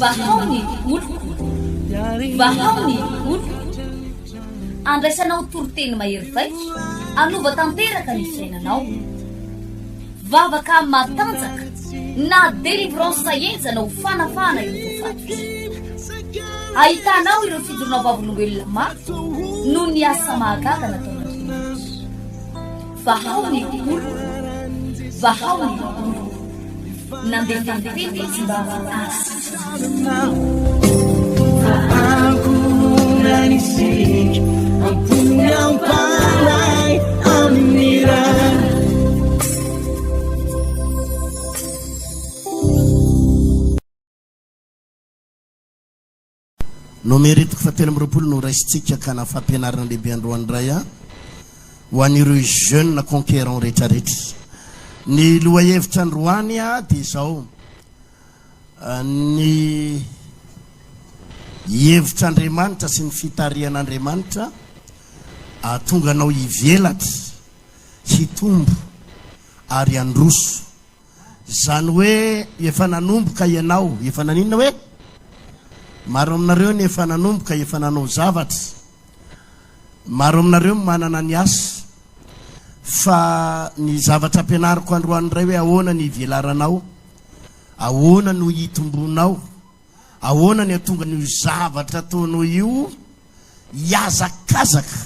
Vahaony oloko, vahaony oloko. Andraisanao toroteny mahery vaitra, anova tanteraka ny fiainanao. Vavaka matanjaka na délivrance saenjana ho fanafana ireo fatotra. Ahitanao ireo fidorona vavolombelona maro noho ny asa mahagaga nataon'Andriamanitra. Vahaony oloko, vahaony oloko. Nandefandefy izy mba azy. Nanisik ang punyang palay ang niran. No meritiko fatelo amby roapolo no raisitsika ka na fampianarana lehibe androany ho an'ireo jeune na conquérant rehetrarehetra. Ny lohahevitra androany dia izao, ny hevitr'Andriamanitra sy ny fitarihan'Andriamanitra tonga anao hivelatra, hitombo ary handroso. Zany hoe efa nanomboka ianao, efa naninona hoe maro aminareo ny efa nanomboka efa nanao zavatra, maro aminareo manana ny asa, fa ny zavatra ampianariko androany ray hoe ahoana ny ivelaranao, ahoana no hitombonao, ahoana ny atonga ny zavatra ataonao io hiazakazaka.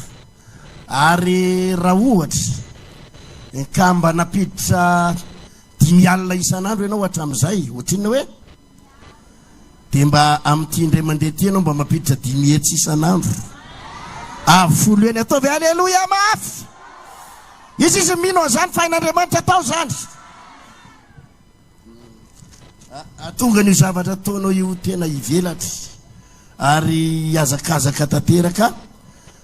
Ary raha ohatra ka mba napiditra 5 alina isan'andro ianao hatramin'izay, ohatriny hoe dia mba amin'ity indray mandeha ty ianao mba mampiditra 5 hetsy isan'andro, 10 eny ataovy aleloia mafy. Izy mino zany fain'Andriamanitra atao zany. Atonga ny zavatra ataonao io tena hivelatra ary hiazakazaka tanteraka,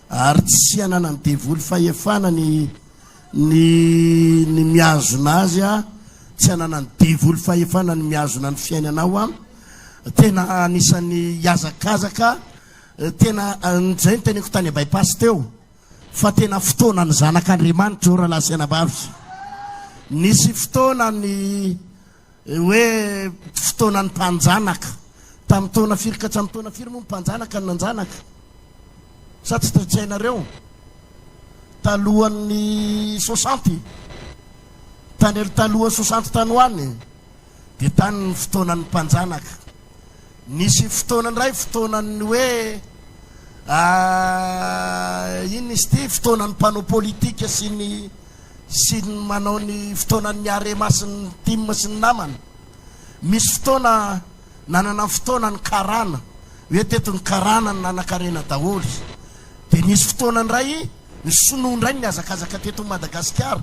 ary tsy hanana ny devoly fahefana ny miazona azy, tsy hanana ny devoly fahefana ny miazona ny fiainanao. Tena anisan'ny hiazakazaka, tena zay ny teneko tany bypass teo, fa tena fotoana ny zanak'Andriamanitra ora lasenabavy. Nisy fotoana ny hoe fotoana ny mpanjanaka tamin'ny taona firy ka hatramin'ny taona firy moa ny mpanjanaka ny nanjanaka, sa tsy tratsainareo talohan'ny 60 tany talohan'ny 60 tany hoany dia tany ny fotoana ny mpanjanaka. Nisy fotoana ndray fotoana ny hoe ino izy ty, fotoana ny mpanao politika sy ny manao ny fotoana ny arema sy ny tim sy ny namana. Misy fotoana nanana fotoana ny karana, hoe teto ny karana ny nanakarena daholy. Dia nisy fotoana ndray ny sonoa ndray ny azakazaka teto Madagasikara,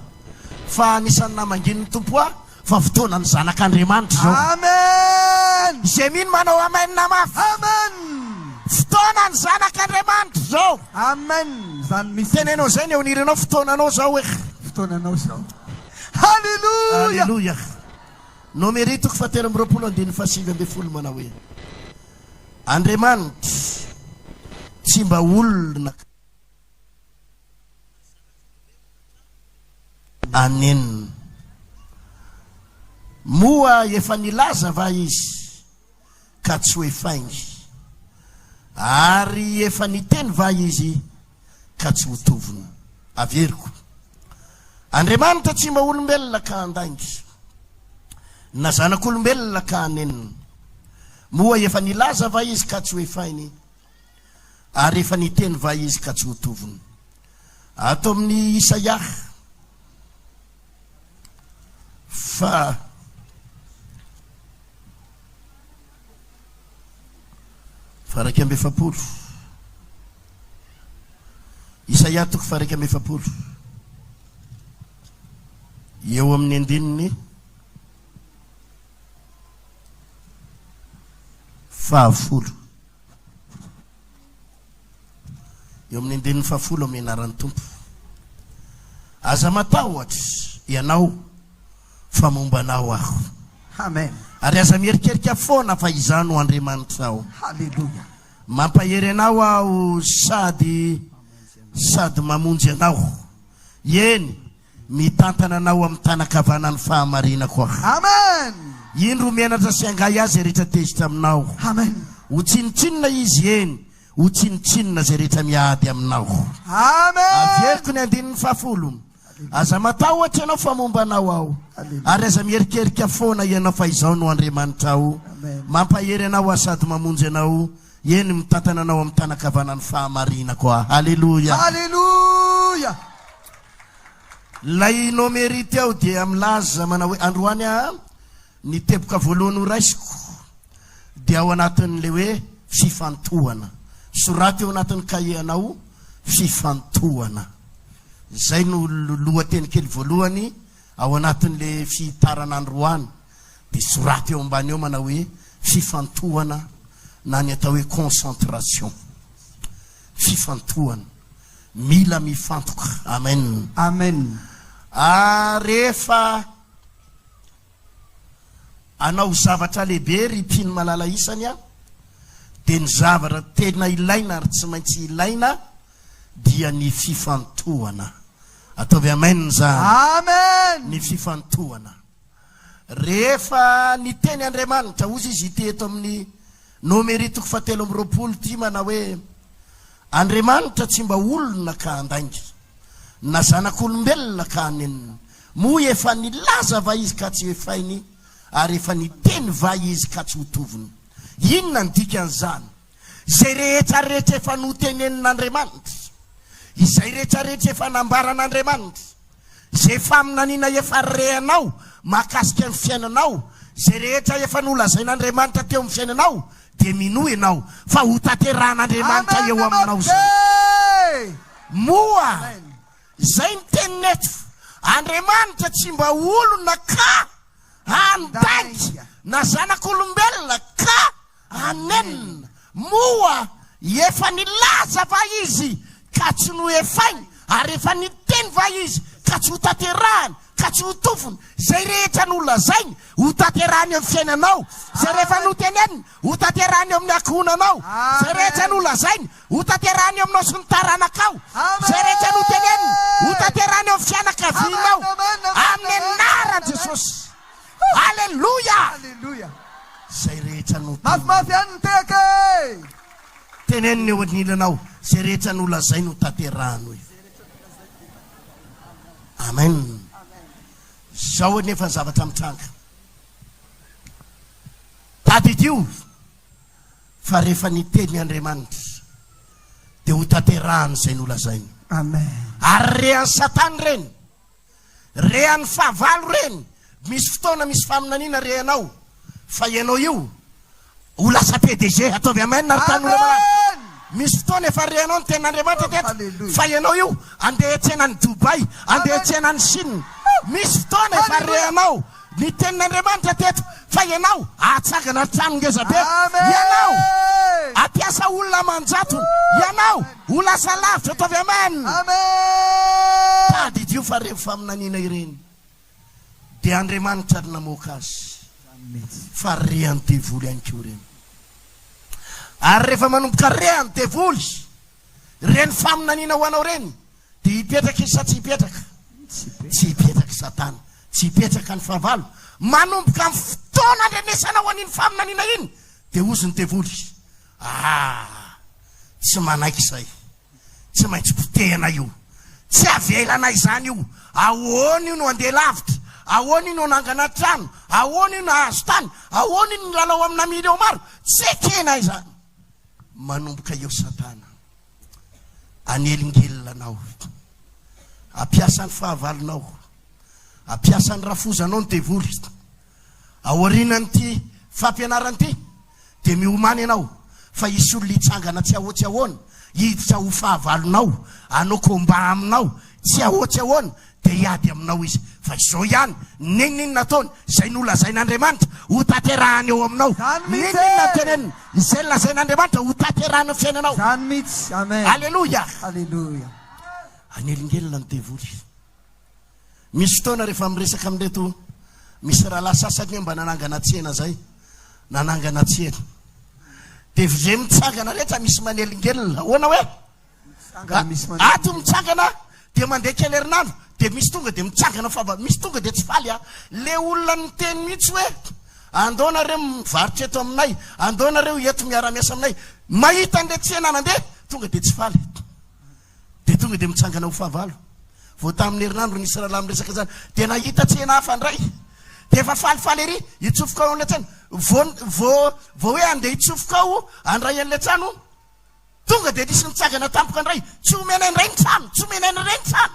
fa anisan'ny namangin'ny tompo fa fotoana ny zanak'Andriamanitra zao. Amen. Zay mino manao amen mafy. Amen. Fotoana ny zanak'Andriamanitra zao. Amen. Zany misy tenenao zay ny eo aniranao fotoananao zao hoe fotoananao zao. Halleluja. Halleluja. No meritiko fatelo amby roapolo andiny fahasivy amby folo manao hoe Andriamanitra tsy mba olona anenina. Moa efa nilaza va izy ka tsy hoe faingy, ary efa niteny va izy ka tsy ho tovina. Averiko, Andriamanitra tsy mba olombelona ka andaingy, na zanak'olombelona ka anenina. Moa efa nilaza va izy ka tsy hoe fainy, ary efa niteny va izy ka tsy ho tovina. Ato amin'ny Isaia faraika amby efapolo, Isaia toko faraika amby efapolo, eo amin'ny andininy fahafolo, eo amin'ny andininy fahafolo amin'ny anaran'ny tompo. Aza matahotra ianao fa momba anao aho. Amen. Ary aza mierikerika foana fa izano Andriamanitra ao. Halleluja. Mampahery anao aho sady mamonjy anao. Eny mitantana anao amin'ny tanakavanan'ny fahamarina koa. Amen. indro mianatra sy angay azy rehetra tezitra aminao. Amen. Ho tsinitsinina izy eny, ho tsinitsinina zay rehetra miady aminao. Amen. Averiko ny 10 aza matahotra ianao fa momba anao aho. Ary aza mierikerika foana ianao fa izao no Andriamanitra ao. Mampahery anao sady mamonjy anao. Eny mitantana anao amin'ny tanakavanany fahamarina koa. Haleluya. Haleluya. Lay nomérité ao dia milaza manao hoe androany ny teboka voalohany ho raisiko dia ao anatin'le hoe fifantohana. Soraty ao anatin'ny kahie anao fifantohana. Zay no lohateny kely voalohany ao anatin'le fitaran'androany. Dia soraty eo ambany eo manao hoe fifantohana na ny atao hoe concentration. Fifantohana. Mila mifantoka. Amen. Amen. Rehefa anao zavatra lehibe ry mpino malala isany dia ny zavatra tena ilaina ary tsy maintsy ilaina dia ny fifantohana. Ataovy amen zany. Amen. Ny fifantohana. Rehefa ny teny Andriamanitra ozy izy teto amin'ny nomeritoko 7 ty manao hoe Andriamanitra tsy mba olona ka andainga na zanak'olombelona ka anenina. Moa efa nilaza va izy ka tsy efainy ary efa niteny va izy ka tsy hotoviny. Inona ny dikan'izany? Zay rehetrarehetra efa notenenin'Andriamanitra, izay rehetrarehetra efa nambaran'Andriamanitra, zay faminaniana efa rehanao mahakasika amin'ny fiainanao, zay rehetra efa nolazain'Andriamanitra teo amin'ny fiainanao, dia minoa ianao fa ho tanteran'Andriamanitra eo aminao zay. Moa zay ny tenineto, Andriamanitra tsy mba olona ka andainga na zanak'olombelona ka anenina. Moa efa nilaza va izy ka tsy no efainy ary efa niteny va izy ka tsy ho tanterahany ka tsy ho tofony. Zay rehetra nolazainy ho tanterahany amin'ny fiainanao, zay rehefa noteneniny ho tanterahany amin'ny ankohonanao, zay rehetra nolazainy ho tanterahany aminao sy ny taranakao, zay rehetra noteneniny ho tanterahany amin'ny fianakavianao amin'ny anaran'i Jesosy. Haleluya. Haleluya. Zay rehetra Mafimafy ihany teke. teneniny eo anilanao, zay rehetra nolazainy ho tanterahany. Amen. Zao nefa zavatra mitranga. Tadidio fa rehefa niteny Andriamanitra dia ho tanterahany zay nolazainy. Amen. Ary rehan'ny Satana reny, rehan'ny fahavalo reny, misy fotoana misy faminaniana rehanao fa ianao io ho lasa PDG. Ataovy amen ary tanora. Misy fotoana efa rehanao ny ten'Andriamanitra teto fa ianao io andeha tsena ny Dubai, andeha tsena ny Chine. Misy fotoana efa rehanao ny tenin'Andriamanitra teto fa ianao atsangana trano ngezabe, ianao ampiasa olona manjatony, ianao ho lasa lavitra. Ataovy amen. Amen. Tadidio fa rehefa faminaniana ireny dia Andriamanitra ary namoaka azy fa rehany devoly ihany koa reny. Ary rehefa manomboka rehany devoly, reny faminaniana ho anao reny, dia hipetraka izy sa tsy hipetraka? Tsy hipetraka Satana, tsy hipetraka ny fahavalo. Manomboka amin'ny fotoana andrenesanao an'iny faminaniana iny dia ozy ny devoly. Tsy manaiky izay, tsy maintsy potehana io, tsy avelana izany io. Ahoana io no andeha lavitra, ahoana io no nangana trano, ahoana io no ahazo tany, ahoana io no lalao amina mily eo maro, tsy ekena izany. Manomboka eo Satana anelingelina anao, ampiasa ny fahavalonao, ampiasa ny rafozanao ny devoly. Aorianany ty fampianarany ty dia miomany ianao fa isy olona hitsangana tsy ahoatsy ahoana hiditra ho fahavalonao, anao komba aminao tsy ahoatsy ahoana dia hiady aminao izy. Fa izao ihany ninona nataony zay nolazain'Andriamanitra ho tanterahany eo aminao, ninona teneniny izay lazain'Andriamanitra ho tanterahany amin'ny fiainanao. Zany mihitsy. Amen. Haleluya. Haleluya. Anelingelina ny devoly. Misy fotoana rehefa miresaka amin'reto misy rahalahy sasany mba nanangana tsena zay, nanangana tsena dia zay mitsangana rehetra misy manelingelina. Ahoana hoe ato mitsangana dia mandeha kely herinandro dia misy tonga dia mitsangana fa misy tonga dia tsy faly. Le olona niteny mihitsy hoe andonareo mivarotra eto aminay, andonareo eto miara-miasa aminay, mahita an'le tsena nandeha tonga de tsy faly, de tonga de mitsangana ho fahavalo. Vao tamin'ny herinandro ny Israela miresaka zany, de nahita tsena hafa ndray, de efa falifaly ery hitsofoka ao an'le trano. Vao hoe andeha hitsofoka ao andray an'le trano, tonga de nisy mitsangana tampoka ndray, tsy omena indray ny trano, tsy omena indray ny trano.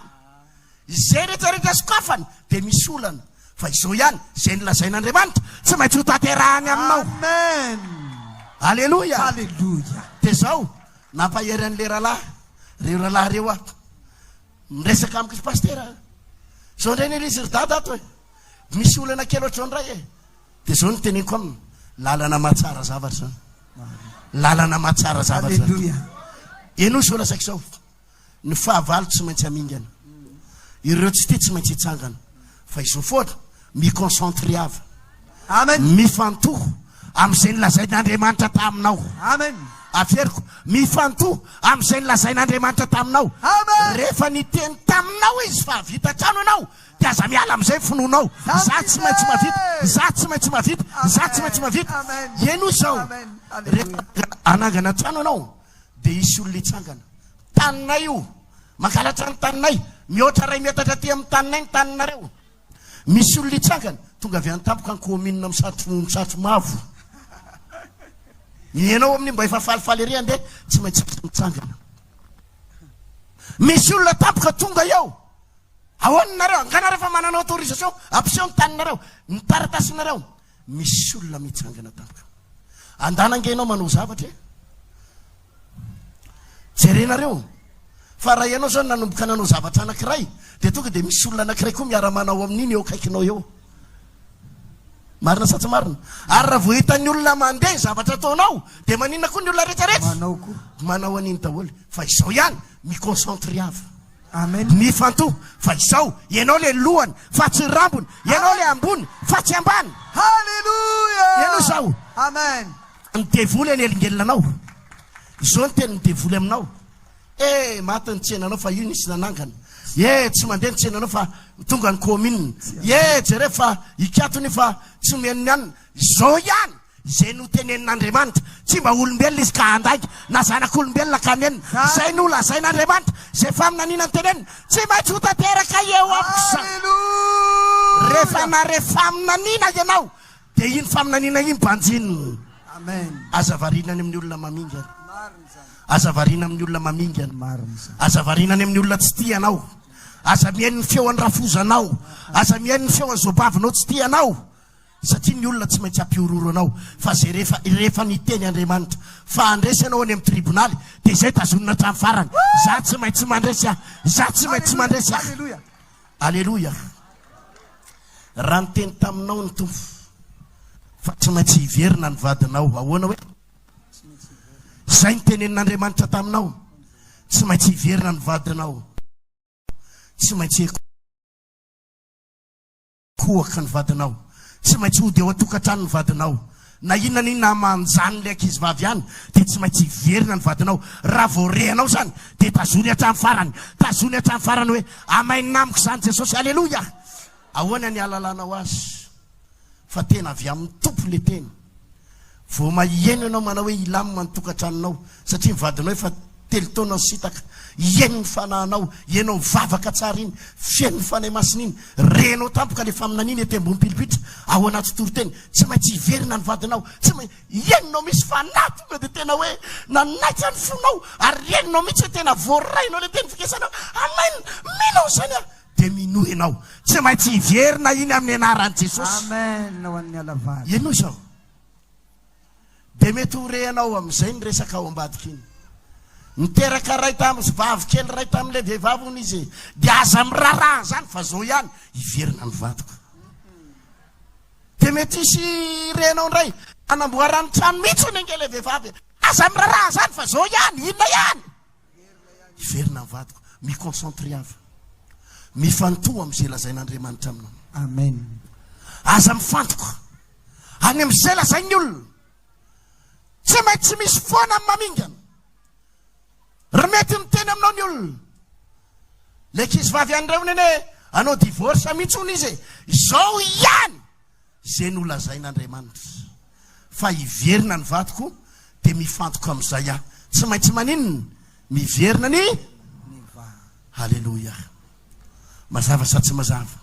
Izay rehetrarehetra sokafany de misy olana, fa izao ihany izay nilazain'Andriamanitra tsy maintsy ho tanterahany aminao. Amen. Alleluia. Alléluia. De zao nampahery an'le rahalahy, reo rahalahy reo ato miresaka amiko pastera, zao ndray ny izy ry dada ato e, misy olana kely ohatrao ndray e. De zao ny teneniko aminy, lalana mahatsara zavatra zany, lalana mahatsara zavatra zany. Alléluia. Eno zao lazaiko zao, ny fahavalo tsy maintsy amingana, ireo tsy ty tsy maintsy hitsangana, fa izao foana miconcentre avy, Amen. mifantoho am'izay nilazain'Andriamanitra taminao. Amen. Aferiko mifantoho am'izay nilazain'Andriamanitra taminao. Amen. Rehefa niteny taminao izy fa vita trano anao, de aza miala am'izay finoanao, za tsy maintsy mavita, za tsy maintsy mavita, za tsy maintsy mavita. Eno zao, Amen. Alléluia. rehefa anangana trano anao de isy olona hitsangana, taninay io mangalatra ny taninay, mihoatra ray miatatra ty amin'ny taninay ny taninareo, misy olona hitsangana, tonga avy any tampoka ny kominina misatro mavo. Ianao amin'ny mba efa falifaly ery andeha tsy maintsy mitsangana. Misy olona tampoka tonga eo, ahoana nareo, anganareo fa manana autorisation ampiseho ny taninareo, ny taratasinareo, misy olona mitsangana tampoka. Andanangenao manao zavatra e, jerenareo, fa raha ianao zao nanomboka nanao zavatra anankiray, de tonga de misy olona anankiray koa miara-manao amin'iny eo akaikinao eo. Marina sa tsy marina? Ary raha vao hitan'ny olona mandeha zavatra ataonao, de maninona koa ny olona rehetrarehetra? Manao koa. Manao an'iny daholo. Fa izao ihany miconcentre avy, Amen. mifantoho, fa izao ianao le lohany fa tsy rambony, ianao le ambony fa tsy ambany. Alléluia. Ianao zao Amen. ny devoly an'elingelinanao, izao ny teny ny devoly aminao. Maty ny tsenanao fa io nisy nanangana, tsy mandeha ny tsenanao fa tonga ny komine, jere fa ikatony fa tsy meniny ihany. Zao ihany zay no tenenin'Andriamanitra, tsy mba olombelona izy ka handaiky na zanak'olombelona ka menina, zay no lazain'Andriamanitra, zay faminanina ny tenenina tsy maintsy ho tanteraka eo amikosa. Alléluia. Rehefa nare faminanina ianao, de iny faminanina iny banjininy. Amen. Aza varinany amin'ny olona mamingana, Marina zany. aza varina amin'ny olona mamingana, Marina zany. aza varinany amin'ny olona tsy tianao, aza mihaino ny feon'ny rafozanao, aza mihaino ny feon'ny zobavinao tsy tianao, satria ny olona tsy maintsy ampiororo anao. Fa zay rehefa niteny Andriamanitra fa andresy anao any amin'ny tribonaly, de zay tazonina hatramin'ny farany, za tsy maintsy mandresy aho, za tsy maintsy mandresy aho. Alléluia. Alleluia. Raha niteny taminao ny tompo fa tsy maintsy hiverina ny vadinao, ahoana hoe zay ny tenenin'Andriamanitra taminao, tsy maintsy hiverina ny vadinao, tsy maintsy ekohaka ny vadinao, tsy maintsy hody eo atokantrano ny vadinao, na inona n'inona manjany le ankizy vavy ihany, de tsy maintsy hiverina ny vadinao. Raha vao rehanao zany de tazony hatramin'ny farany, tazony hatramin'ny farany hoe amainina amiko zany Jesosy. Alleluia. Ahoana ny alalanao azy, fa tena avy amin'ny tompo le teny. Vao maheno ianao manao hoe ilamina ny tokantranonao, satria ny vadinao efa telo taona sitaka, ieno ny fanahinao, ienao vavaka tsara iny, fieno ny fanahy masina iny, renao tampoka le faminan'iny ety ambony pilipitra ao anaty toroteny, tsy maintsy hiverina ny vadinao, tsy maintsy ienonao misy fanahy tonga de tena hoe nanaitra ny fonao, ary ienonao mihitsy hoe tena voarainao le teny fikesanao, amain minao zany a, de minohy anao, tsy maintsy hiverina iny amin'ny anaran'i Jesosy. Amen. Ho an'ny alavary. Ianao zao, de mety ho rehanao am'izay ny resaka ao ambadika iny, niteraka ray tamin'ny vavy kely ray tamin'le vehivavy hony izy, de aza miraraha zany, fa zao ihany hiverina ny vadiko. De mety isy renao ndray anamboarany trano mihitsy ny angele vehivavy, aza miraraha zany, fa zao ihany, inona ihany hiverina ny vadiko. Miconcentre avy, mifantoha am'izay lazain'Andriamanitra aminao. Amen. Aza mifantoka any am'izay lazain'ny olona, tsy maintsy misy foana amin'ny mamingana. Remety miteny aminao ny olona, le ankizy vavy an'ireo nene anao divorce mihitsy hony izy, zao ihany zay no lazain'Andriamanitra fa iverina ny vatoko dia mifantoka amin'izay aho tsy maintsy maninona miverina ny halleloja mazava sa tsy mazava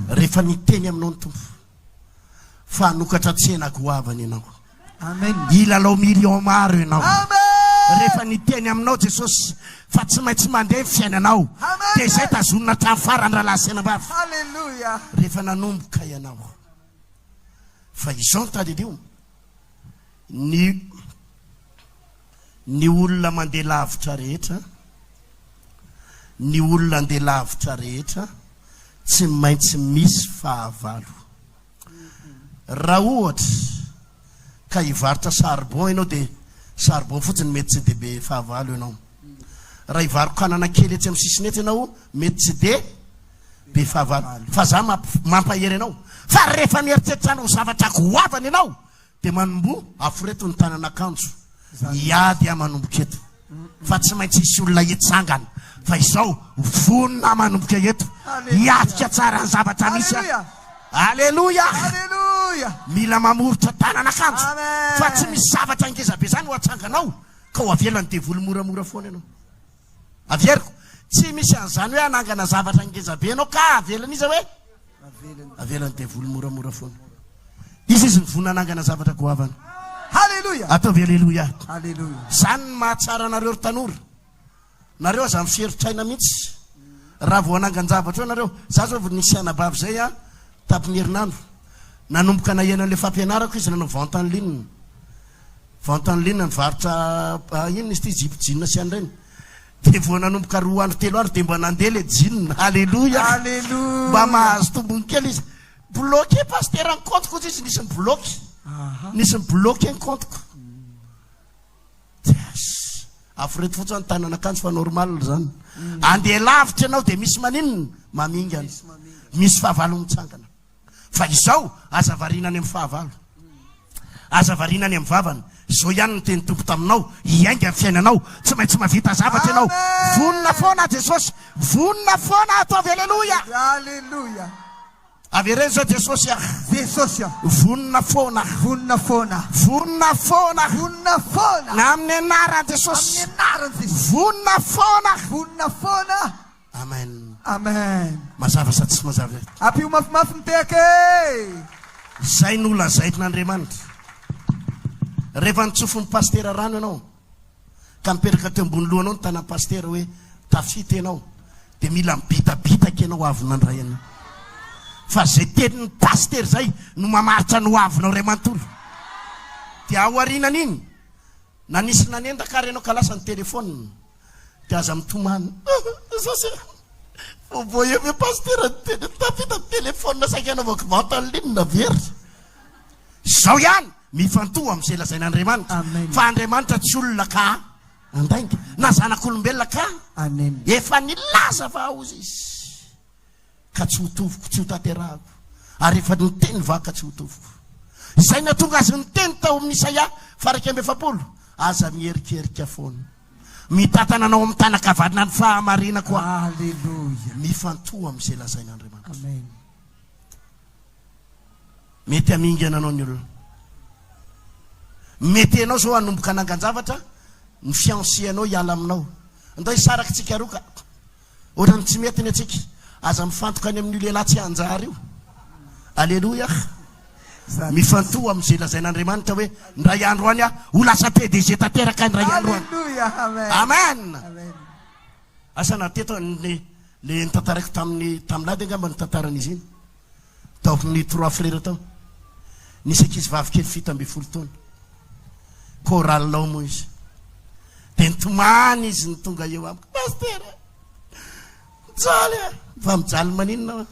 rehefa niteny aminao ny tompo fa nokatra tsena goavany ianao ilalao million maro ianao rehefa niteny aminao Jesosy fa tsy maintsy mandeha fiainanao dia izay tazonina hatramin'ny farany rahalahy Alléluia. rehefa nanomboka ianao fa izao ny tadidio ny olona mandeha lavitra rehetra ny olona andeha lavitra rehetra tsy maintsy misy fahavalo raha ohatra ka hivarotra charbon ianao dia charbon fotsiny mety tsy dia be fahavalo ianao raha hivarokanana kely etsy amin'ny sisiny etsy ianao mety tsy dia be fahavalo fa za mampahery ianao fa rehefa mieritreritra anao zavatra goavany ianao dia manombo aforeto ny tanan'akanjo iady a manomboka eto fa tsy maintsy isy olona hitsangana fa izao vonona manomboka eto hiatika tsara ny zavatra misy alleluja mila mamorotra tanan'akanjo fa tsy misy zavatra ngezabe zany ho atsanganao ka ho avelany devoly moramora foana ianao averiko tsy misy an'izany hoe anangana zavatra ngezabe anao ka avelany izy hoe avelany devoly moramora foana izy ny vonina anangana zavatra goavana ataovy alleluja zany ny mahatsara anareo ry tanora nareo aza miferitraina mihitsy raha vao anangan-javatra eo nareo za zao nisy anabavy zay a tapiny herinandro nanomboka nahenan'le fampianarako izy nanao vente en ligne nivarotra ino izy ty jipojinina sy an'ireny dia vao nanomboka 2 andro 3 andro dia mba nandeha le jinina alleluja mba mahazo tombony kely izy bloqué pasteur ny compteko izy nisy ny bloqué ny compteko aforeto fotsiny tanan'akanjo fa normal zany andeha lavitra ianao dia misy maninona mamingana misy fahavalo mitsangana fa izao aza varinany amin'ny fahavalo aza varinany amin'ny vavany izao ihany ny teny tompo taminao hiainga ny fiainanao tsy maintsy mavita zavatra ianao vonina foana Jesosy vonina foana ataovy alleluja avereny zao Jesosy vonina foana na amin'ny anaran Jesosy vonina foana amen mazava sa tsy mazava apio mafimafy miteka zay no lazaitin'Andriamanitra rehefa nitsofo ny pastera rano ianao ka mipetraka teo ambony lohanao ny tanan'ny pastera hoe tafita ianao dia mila mibitabitaka ianao avinandray ianao fa zay tenin'ny pastera zay no mamaritra no avinao ray manontolo dia ao arinan'iny na nisy nanendaka ary ianao ka lasa ny telefona dia aza mitomany voyeve pastera tafita telefona saika anaovako vente en ligne na veritra zao ihany mifantoha amin'izay lazain'Andriamanitra fa Andriamanitra tsy olona ka andainga na zanak'olombelona ka efa nilaza fa aozy izy ka tsy hotovoko tsy ho tanterahako ary efa niteny vaka tsy hotovoko izay natonga azy niteny tao amin'ny Isaia 1:7 aza mierikerika foana mitatana anao amin'ny tanakavadina ny fahamarina koa mifantoha amin'izay lazain'Andriamanitra mety amingana anao ny olona mety anao zao anomboka anangan-javatra ny fiancé anao hiala aminao andao hisaraky tsika roka ohatrany tsy mety ny atsika aza mifantoka any amin'ny lehilahy tsy anjary io alleluja mifantoha amin'izay lazain'Andriamanitra hoe ndray andro any ho lasa PDG tanteraka ndray andro any amen asana teto le nitantarako tamilady angamba ny tantaran'izy iny tao amin'ny 3 frère tao nisy ankizy vavy kely 17 taona koralinao moa izy dia nitomany izy ny tonga eo amiko pastera mijaly fa mijaly maninona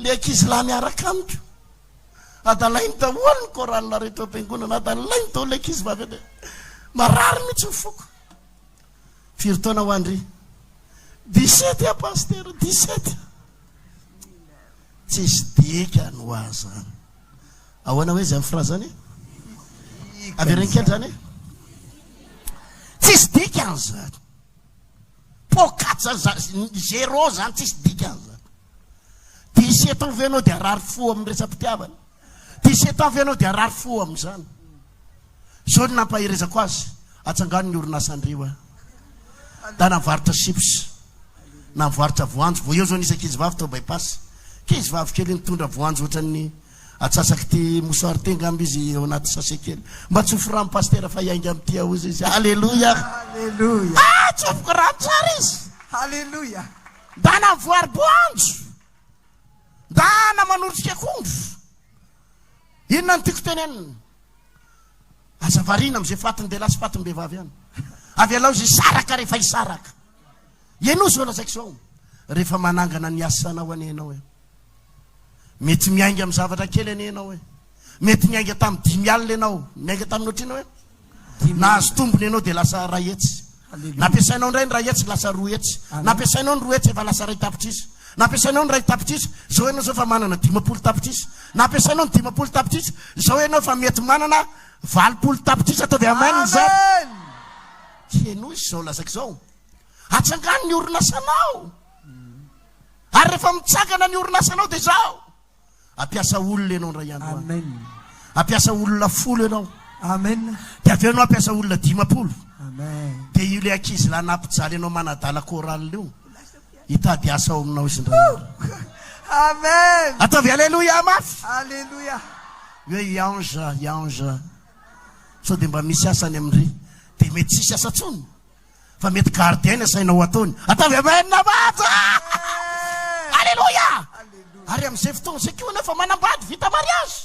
le ankizy lahy miaraka amiko adalainy daholo ny koralina rehetra am-piangonana adalainy daholo le ankizy vavy ade marary mihitsy mifoko firy taona ho andry 17 a pastera 17 tsisy dika no azany ahoana hoe zay amin'ny frazany avereny kely zany tsisy dikany zany pokaty zany 0 zany tsisy dikany zany Ty sy atao ve anao dia arary fo amin'ny resam-pitiavana. Ty sy atao ve anao dia arary fo amin'izany. Zao ny nampahirezako azy, atsangano ny orinasandreo da navarotra chips, navarotra voanjo. Vo eo zao nisy ankizy vavy tao bypass. Kizy vavy kely nitondra voanjo ohatran'ny atsasaky ty mosoary tenga amby izy ao anaty sase kely. Mba tsofo rano pasteur fa iainga amty ao izy. Alleluia. Alleluia. Tsofoko rano tsara izy. Alleluia. Da navoary voanjo. Da namanorotsika akondro. Inona no tiako tenenina? Aza varina am'izay fatiny de lasy fatiny behivavy ihany. Avy alao izy saraka rehefa isaraka. Ianao zao lazaiko zao. Rehefa manangana ny asanao any ianao e. Mety miainga amin'ny zavatra kely any ianao e. Mety miainga tamin'ny 5 alina ianao. Miainga tamin'ny ohatrina hoe nahazo tombony ianao de lasa ray hetsy. Nampiasainao ndray ny ray hetsy lasa roa hetsy. Nampiasainao ny roa hetsy efa lasa ray tapitrisy. Nampiasainao ny ray tapitrisy, zao ianao zao fa manana 10 tapitrisy. Nampiasainao ny 10 tapitrisy, zao ianao fa mety manana 20 tapitrisy. Ataovy amen zany. Ianao izy zao lazaiko zao. Atsangano ny orinasanao. Ary rehefa mitsangana ny orinasanao de zao. Ampiasa olona ianao ndray andro. Amen. Ampiasa olona 10 ianao. Amen. De avy ianao ampiasa olona 10. Amen. De io le ankizy la nampijaly ianao manadala chorale io. Hitady asa ao aminao izy ndray. Amen. Ataovy alleluia mafy. Alleluia. Hoe ange. So de mba misy asany amindry. De mety sisy asa tsony. Fa mety gardien asainao ataony. Ataovy amen namaza. Alleluia. Ary am'izay fotoana zay koa nefa manambady vita mariage.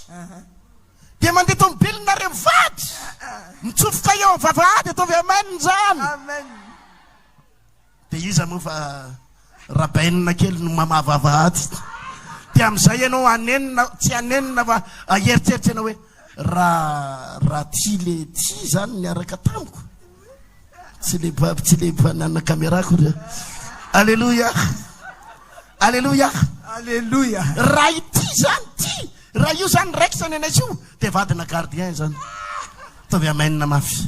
De mandeha tomobilinareo mivady. Mitsofoka eo vavahady. Ataovy amen zany. Amen. De iza moa fa rabainina kely no mamavavahady. De am'izay ianao anenina, tsy anenina fa aheritseritsy ianao hoe raha ty le ty zany niaraka tamiko. Tsy le banana caméra koa. Alleluia. Alleluia. Alleluia. Raha ity zany ty. Raha io zany raiky zany anaizy io. De vadina gardien zany. Ataovy amen mafy.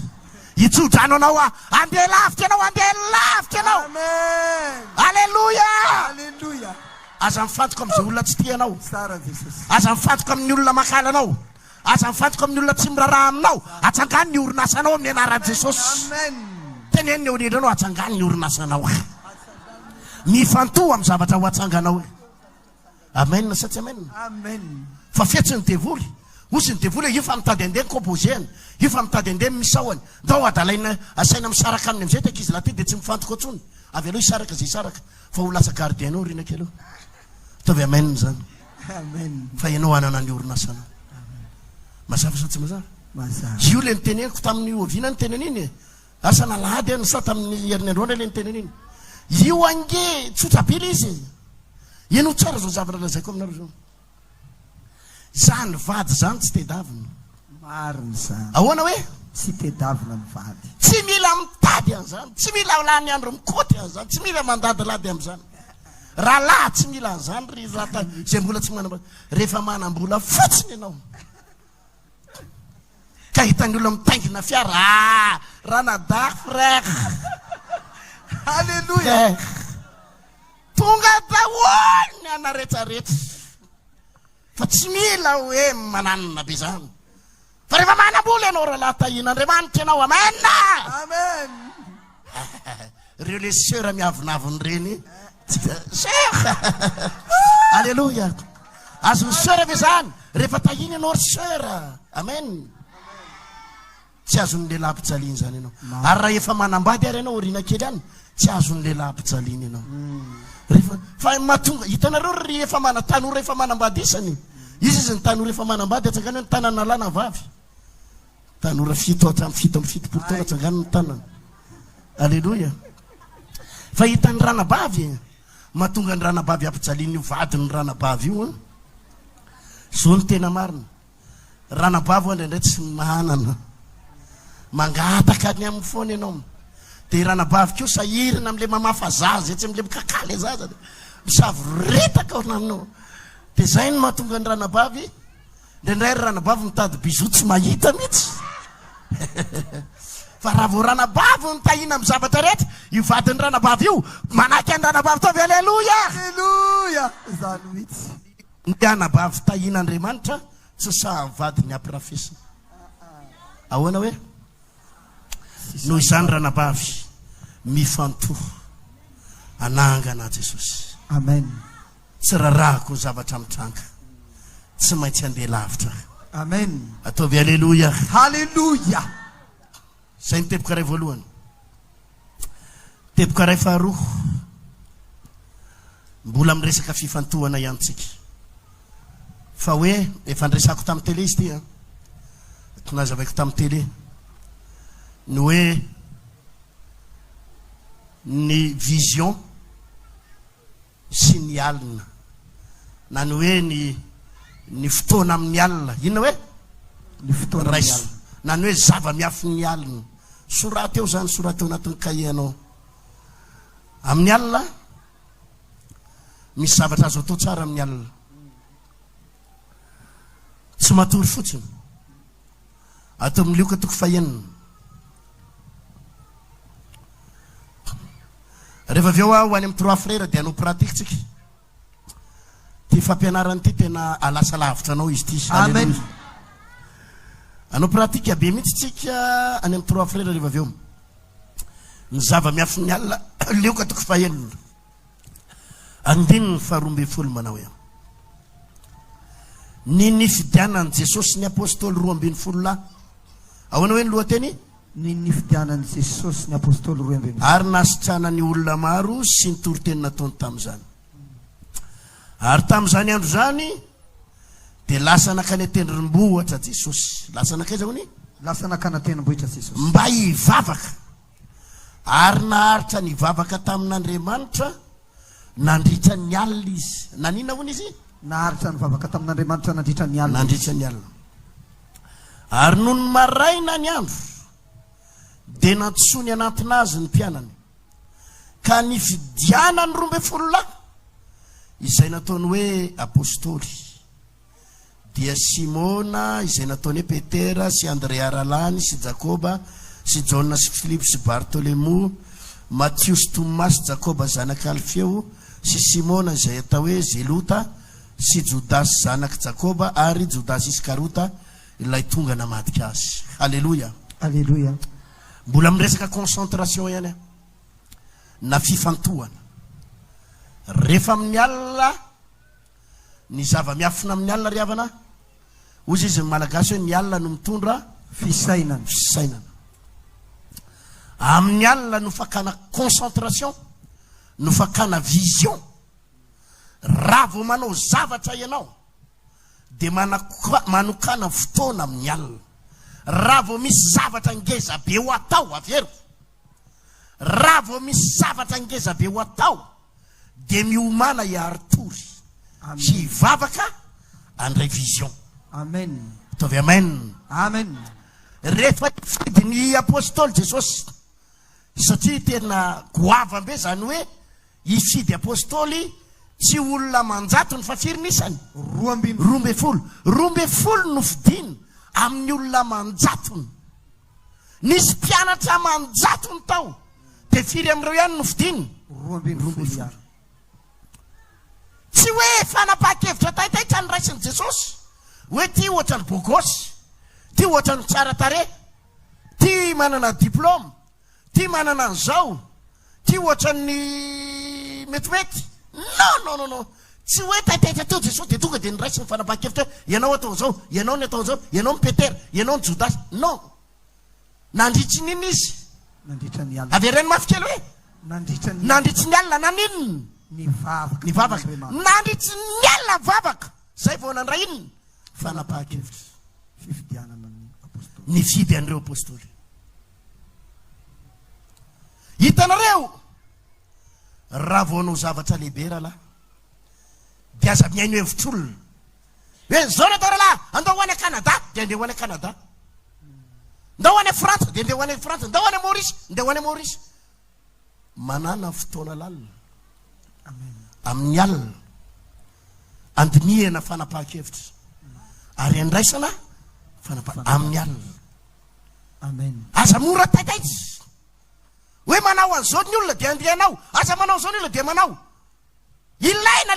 Itsodrano anao andeha lavitra ianao. Amen. Alleluia. Alleluia. Aza mifantoka am'izay olona tsy tia anao. Sara Jesus. Aza mifantoka amin'ny olona makala anao. Aza mifantoka amin'ny olona tsy miraharaha aminao. Atsangano ny orinasanao amin'ny anaran'i Jesosy. Amen. Teneniny eo indrindra anao atsangano ny orinasanao. Mifantoha amin'ny zavatra ho atsanganao. Amen sa tsy amen? Amen. Fa fiatsy ny devoly. Osy ny devoly io fa mitady andeha composé-any. Io fa mitady andeha misaoany. Dao adalaina asaina misaraka aminy am'izay takizy laha ty de tsy mifantoka atsony. Avy aloha isaraka zay isaraka. Fa ho lasa gardien anao rina kely. Ataovy amen zany. Amen. Fa ianao anana ny orinasanao. Mazava sa tsy mazava? Mazava. Io le niteneniko tamin'ny ovina ny teneniny. Asa nalahady any sa tamin'ny herinandroana le niteneniny. Io ange tsotrabily izy. Ianao tsara zao zavatra lazaiko aminareo zao. Zany vady zany tsy tedavina. Marina zany. Ahoana hoe? Tsy tedavina mivady. Tsy mila mitady an'izany. Tsy mila lany andro mikoty an'izany. Tsy mila mandady lady amin'izany. Raha lahy tsy mila an'izany ry raha zay mbola tsy manam. Rehefa manam-bola fotsiny ianao. Ka hitany olona mitaingina fiara. Raha nadà frère. Alleluia. Tonga daholo ny anaretsaretra. Fa tsy mila hoe mananana be zany. Fa rehefa manam-bola ianao raha lahy tahin'Andriamanitra ianao. Amen. Amen. Reo le sœur miavinaviny reny. Sœur. Alleluia. Azony sœur ve zany. Rehefa tahiny ianao ry sœur. Amen. Tsy azony lehilahy mpijaliany zany ianao. Ary raha efa manambady ary ianao orina kely any. Tsy azony lehilahy mpijaliany ianao. Rehefa fa mahatonga hitanareo ry efa tanora efa manambady isany. Izy ny tanora efa manambady atsangany ny tanana lahy na vavy. Tanora 7 hatramin'ny 7 taona atsangany ny tanana. Alleluia. Fa hitany ranabavy. Mahatonga ny ranabavy ampijaliany io vadiny ranabavy io. Zao ny tena marina. Ranabavy indraindray tsy manana. Mangataka ny amin'ny foana ianao. De ranabavy koa sahirina am'le mamafa zaza, tsy am'le mikakaly zaza. Misavoretaka ao aminao. De zay ny mahatonga ny ranabavy. Indraindray ranabavy mitady bijou tsy mahita mihitsy. fa raha vao ranabavy ny tahina amin'ny zavatra rehetra io vadiny ranabavy io manaky any ranabavy tovy aleloia Aleluia. Izany mihitsy. ny anabavy tahina Andriamanitra tsy saha vadiny ampirafesina ahoana hoe noho izany ranabavy mifantoho anangana Jesosy. Amen. Tsy rarahako ny zavatra mitranga tsy maintsy andeha lavitra. Amen. Ataovy aleluia. Haleluia. Zay ny teboka iray voalohany. Teboka iray faharoa mbola miresaka fifantohana ihany tsika fa hoe efa niresako tamin'ny télé izy ty tunazavaiko tamin'ny télé ny hoe ny vision sy ny alina na ny hoe ny fotoana amin'ny alina inona hoe Ny fotoana raiso miala. na ny hoe zava-miafy ny alina sorata eo zany sorata eo anatin'ny cahier anao amin'ny alina misy zavatra azo atao tsara amin'ny alina tsy matory fotsiny atao amin'ny lioka toko fahenina rehefa avy eo ho any amin'ny 3 frères dia hanao pratique tsika ty fampianarany ty tena alasa lavitra anao izy ty. Amen. Hanao pratique be mihitsy tsika any amin'ny 3 frères rehefa avy eo ny zava-miafy ny alina lioka toko fahenina andininy faharoambe folo manao hoe ny nifidianan'i Jesosy ny apôstôly 12 lahy ahoana hoe ny lohateny Ny nifidianan'i Jesosy ny apôstôly 12 ary nasitrana ny olona maro sy ny toriteny nataony tamin'izany ary tamin'izany andro zany dia lasa nakany tendrombohitra Jesosy lasa nakaiza hoany lasa nakana tendrombohitra Jesosy mba hivavaka ary naharitra ny vavaka tamin'Andriamanitra nandritra ny alina izy nanina hoany izy naharitra ny vavaka tamin'Andriamanitra nandritra ny alina nandritra ny alina ary noho ny maraina ny andro dia nantsoiny anatinazy ny mpianany ka nifidianany 12 lahy izay nataony hoe apôstôly dia Simona izay nataony hoe Petera sy Andrea Ralany sy Jakoba sy Jona sy Filipo sy Bartolomeo Matthieu sy Thomas sy Jakoba zanaka Alfeo sy Simona izay atao hoe Zelota sy Judas zanaka Jakoba ary Judas Iskarota ilay tonga namadika azy. Alléluia. Alléluia. Mbola miresaka concentration ihany na fifantohana rehefa amin'ny alina ny zava-miafina amin'ny alina ry havana ozy izy ny malagasy hoe ny alina no mitondra fisainana fisainana amin'ny alina no fakana concentration no fakana vision raha vao manao zavatra ianao dia manokana fotoana amin'ny alina raha vao misy zavatra ngeza be ho atao avero raha vao misy zavatra ngeza be ho atao dia miomana hiaritory sy hivavaka andray vision. Amen. Ataovy amen. Amen. Rehefa fidy ny apôstôly Jesosy satria tena goavambe zany hoe hifidy apôstôly tsy olona manjatony fa firy nisany 12 no fidiny amin'ny olona manjatony nisy mpianatra manjatony tao dia firy amin'ireo ihany no fidiny 12 tsy hoe fanapa-kevitra taitaitra ny raisiny Jesosy hoe ty ohatra ny bogosy ty ohatra ny tsara tare ty manana diplôme ty manana an'izao ty ohatra ny metimety non tsy hoe taitaitra teo Jesosy dia tonga dia ny raisiny fanapa-kevitra ianao atao zao ianao ny atao zao ianao ny Petera ianao ny Judas non nandritry niny izy nandritra ny alina avereny mafikely hoe nandritra ny nandritry ny alina naninony ny vavaka ny vavaka nandritry ny alina vavaka zay vao nandray inony fanapa-kevitra fifidianana ny apôstôly ny fidy an'ireo apôstôly hitanareo raha vao anao zavatra lehibe rahalahy dia aza miaino hevitr'olona hoe zao ny atao rahalahy andao ho any Canada dia andeha ho any Canada ndao ho any Frantsa dia andeha ho any Frantsa ndao ho any Maorisy ndeha ho any Maorisy manana fotoana lalina amin'ny alina andinihana fanapa-kevitra ary andraisana amin'ny alina Amen. Aza mora taitaitsy. Hoe manao an'izao ny olona dia andehanao. Aza manao an'izao ny olona dia manao. Ilaina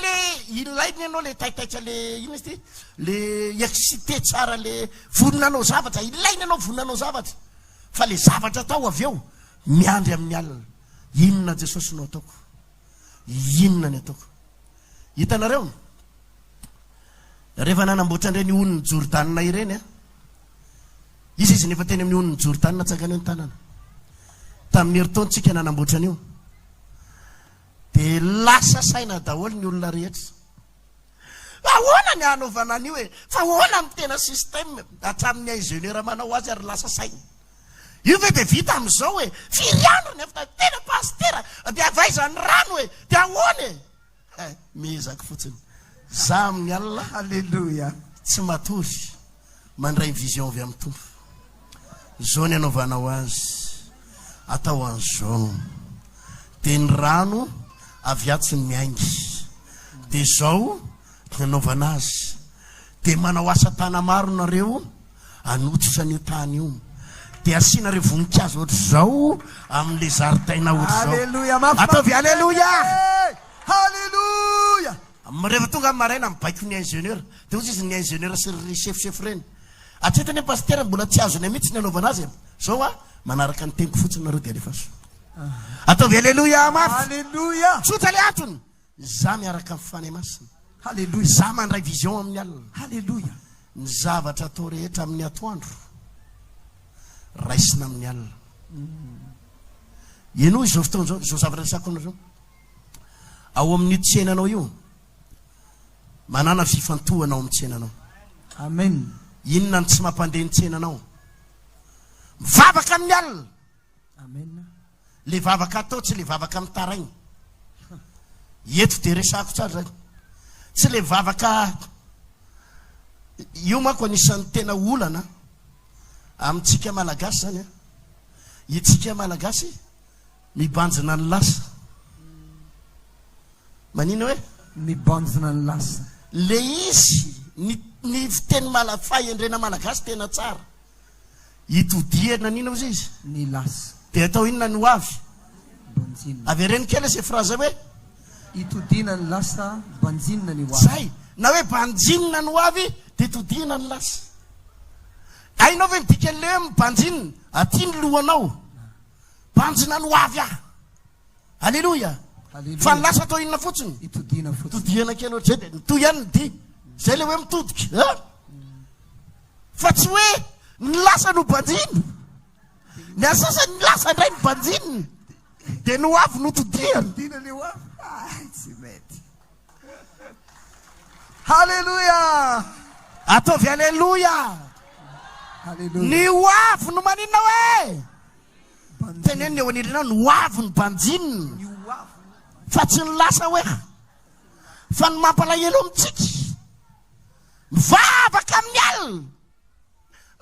ianao le taitaitra le ino izy ty? Le excité tsara le voninanao zavatra. Ilaina anao voninanao zavatra. Fa le zavatra atao avy eo miandry amin'ny alina. Inona Jesosy no ataoko? Inona ny ataoko? Hitanareo? Rehefa nanamboatra ireny oniny Jordanina ireny izy nefa teny amin'ny oniny Jordanina tsakany ny tanana. Tamin'ny herintaontsika nanamboatra an'io. Dia lasa saina daholo ny olona rehetra. Ahoana ny hanaovana an'io e? Fa ahoana amin'ny tena système hatramin'ny ingénieur manao azy ary lasa saina. Io ve dia vita amin'izao e? Firy andro ny efta tena pastera dia avaizany rano e? Dia ahoana e? Mezaka fotsiny. Za amin'ny alina, Alléluia. tsy matory mandray vision avy amin'ny tompo. Zao ny anaovanao azy. Atao an'izao. Dia ny rano avy ato ny miaingy. Dia zao ny anaovana azy. Dia manao asa tana maro nareo anototra an'io tany io. Dia asianareo voninkazo ohatry zao amin'le zaridaina ohatry zao. Alléluia. Ataovy alléluia. Alléluia. Rehefa tonga amin'ny maraina mibaiko ny ingénieur. Dia ozy izy ny ingénieur sy ry chef reny. Atretany pasteur mbola tsy azony mihitsy ny anaovana azy. Zao manaraka ny tempo fotsiny nareo dia alefa so. Ataovy alléluia mafy. Alléluia. Tsotra le antony. Za miaraka amin'ny fanahy masina. Alléluia. Za mandray vision amin'ny alina. Alléluia. Ny zavatra atao rehetra amin'ny atoandro raisina amin'ny alina. Ino izao fotoana zao, izao zavatra resako anareo. Ao amin'ny tsenanao io manana fifantohanao amin'ny tsenanao. Amen. Inona ny tsy mampandeha ny tsenanao? Mivavaka amin'ny alina. Amen. Le vavaka atao tsy le vavaka amin'ny tarainy. Eto dia resako tsara zany. Tsy le vavaka io manko anisan'ny tena olana amintsika malagasy zany. Itsika malagasy mibanjina ny lasa. Manino hoe? Mibanjina ny lasa. Le izy ny fiteny fahendrena malagasy tena tsara. Itodiana nino izy izy? Ny lasa. Dia atao inona ny hoavy? Banjina. Avereny kely se fraza hoe Itodiana ny lasa, banjina ny hoavy. zay. Na hoe banjinina ny hoavy dia itodiana ny lasa. Ainao ve midika le hoe mibanjinina? Aty ny lohanao. Banjina ny hoavy Alléluia. Alléluia. Fa ny lasa atao inona fotsiny? Itodiana fotsiny. Todiana kely ohatry zay dia mitoy ihany ny dia. Zay le hoe mitodika. Fa tsy hoe ny lasa no banjina. Ny asasany ny lasa indray ny banjina. Dia ny hoavy no todiana. Itodiana ny hoavy. Tsy mety. Alléluia. Ataovy alléluia. Alléluia. Ny hoavy no maninona hoe? Banjina. Teneny eo anilana ny hoavy ny banjina. Ny hoavy. Fa tsy ny lasa hoe. Fa ny mampalahelo amintsika. Mivavaka amin'ny alina.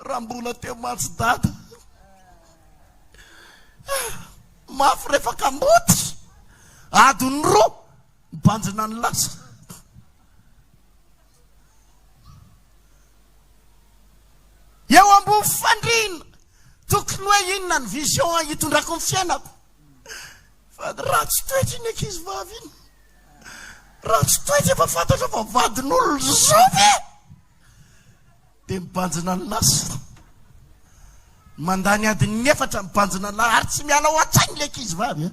Raha mbola teo matsy dada. Mafy rehefa kamboty. Adony roa. Mibanjina ny lasa. Eo ambony fandriana. Tokony hoe inona ny vision hitondrako ny fiainako. Fa raha tsy toetra iny ankizy vavy iny. Raha tsy toetra efa fantatra fa vadin'olona zao ve? Dia mibanjina ny lasa. Mandany adiny 4 mibanjina ny lasa. Ary tsy miala ho an-tsainy le ankizy vavy.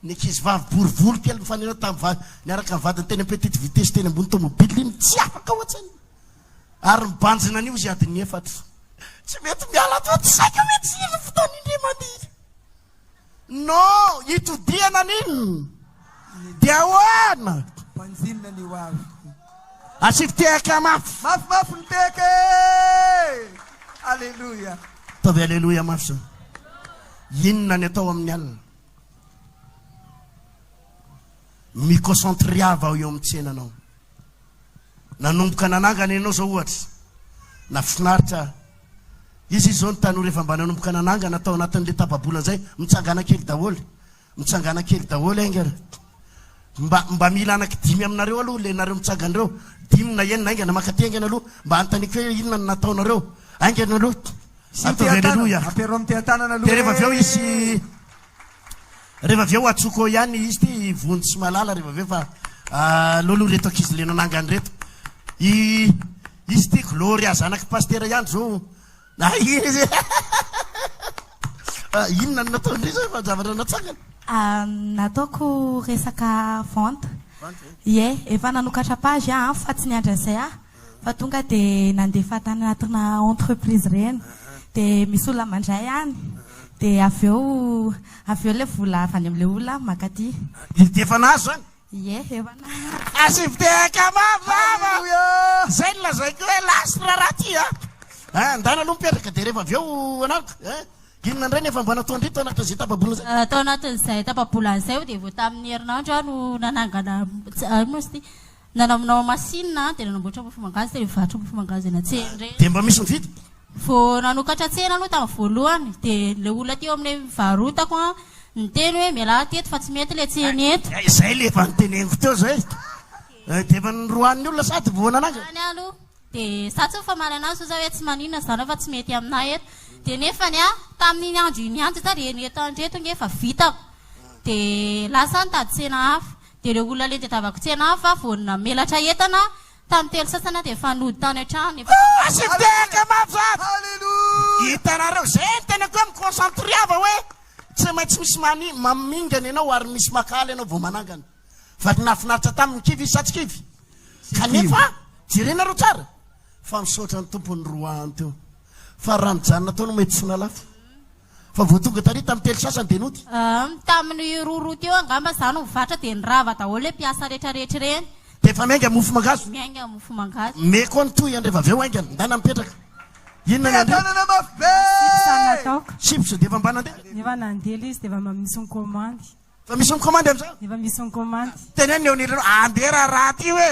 Ny ankizy vavy borivolo kely mifanena tamin'ny niaraka ny vadiny teny petite vitesse teny ambony tomobily iny tsy afaka ho an-tsainy. Ary mibanjina an'io izy adiny 4. Tsy mety miala ato tsy saika mety izy fotoana indray mandiry. No, itodiana n'inona? Dia ahoana? Banjina ny hoavy. Asivitehaka mafy. Mafimafy ny teke. Alléluia. Ataovy alléluia mafy zao. Inona ny atao amin'ny alina? Mikoncentreava eo amin'ny tsenanao. Nanomboka nanangana ianao zao ohatra. Na finaritra. Izy zao ny tany rehefa mba nanomboka nanangana atao anatin'le tapabolana zay. Mitsangana kely daholo. Mitsangana kely daholo aingana. Mba mila anaky 5 aminareo aloha le nareo mitsanganareo. 5 na 9 aingana makaty aingana aloha. Mba antaniko hoe inona ny nataonareo. Aingana aloha. Atao haleluya. Apero amin'ny tean-tanana De rehefa avy eo izy rehefa avy eo atsoko ihany izy ty vony tsy malala rehefa avy eo fa lolo reto ankizy le nanangany reto izy ty gloria zanaky pastera ihany zao izy inona nataondry zao fa zavatra natsangana nataoko resaka vente ie efa nanokatra page fa tsy niandra zay fa tonga de nandefa tany anatina entreprise reny de misy olona mandray any de avy eo le vola avy any am'le olona makaty de efa nazo zany ie efa asiviteka mavava zay lazaiko hoe lasitra raha ty andana aloha mipetraka de rehefa avy eo anako inona indray nefa mba nataondry tao anatin'izay tapabola zay tao anatin'izay tapabolan'izay de vao tamin'ny herinandro no nanangana mosy ty nanaminao masinina de nanamboatra mofo mangazy de mivarotra mofo mangazy eny an-tsena reny de mba misy mividy vao nanokatra tsena aloha tamin'ny voalohany de le olona teo amin'ny varotako niteny hoe miala teto fa tsy mety le tseny eto zay le efa niteneniko teo zay de efa nyroan'ny olona sady voana anazy any aloha de satsy fa mala anazy zao hoe tsy maninona zany fa tsy mety aminay eto de nefany tamin'ny andro iny andro tareny eto andreto ngefa vitako de lasa nitady tsena hafa de le olona le tetavako tsena hafa vao namelatra entana tamin'ny telo sasana de efa nody tany an-trano asiviteka mavzady hitanareo zay tena koe miconcentriava hoe tsy maintsy misy mamingany ianao ary misy makaly ianao vao manangana fa nafinaritra tamin'ny kivy satsikivy kanefa jerenareo tsara fa misaotra ny tompony roany teo fa raha mijanona taono mety tsy nalafo fa vao tonga tary tamin'ny telo sasany de nody tamin'ny roroa teo angamba zany mivatra de nirava daholo hoe mpiasa rehetrarehetra reny de efa miainga mofo mangazo miainga mofo mangazo me koa nytoy any rehefa avy eo aingana ndana mipetraka inona ny andreo tanana mafy nataoko sipso de efa mba nandeha efa nandelo izy de efa misy ny commande fa misy micommande amizao efa misy ny commande teneny eo nireo andeha raha ty hoe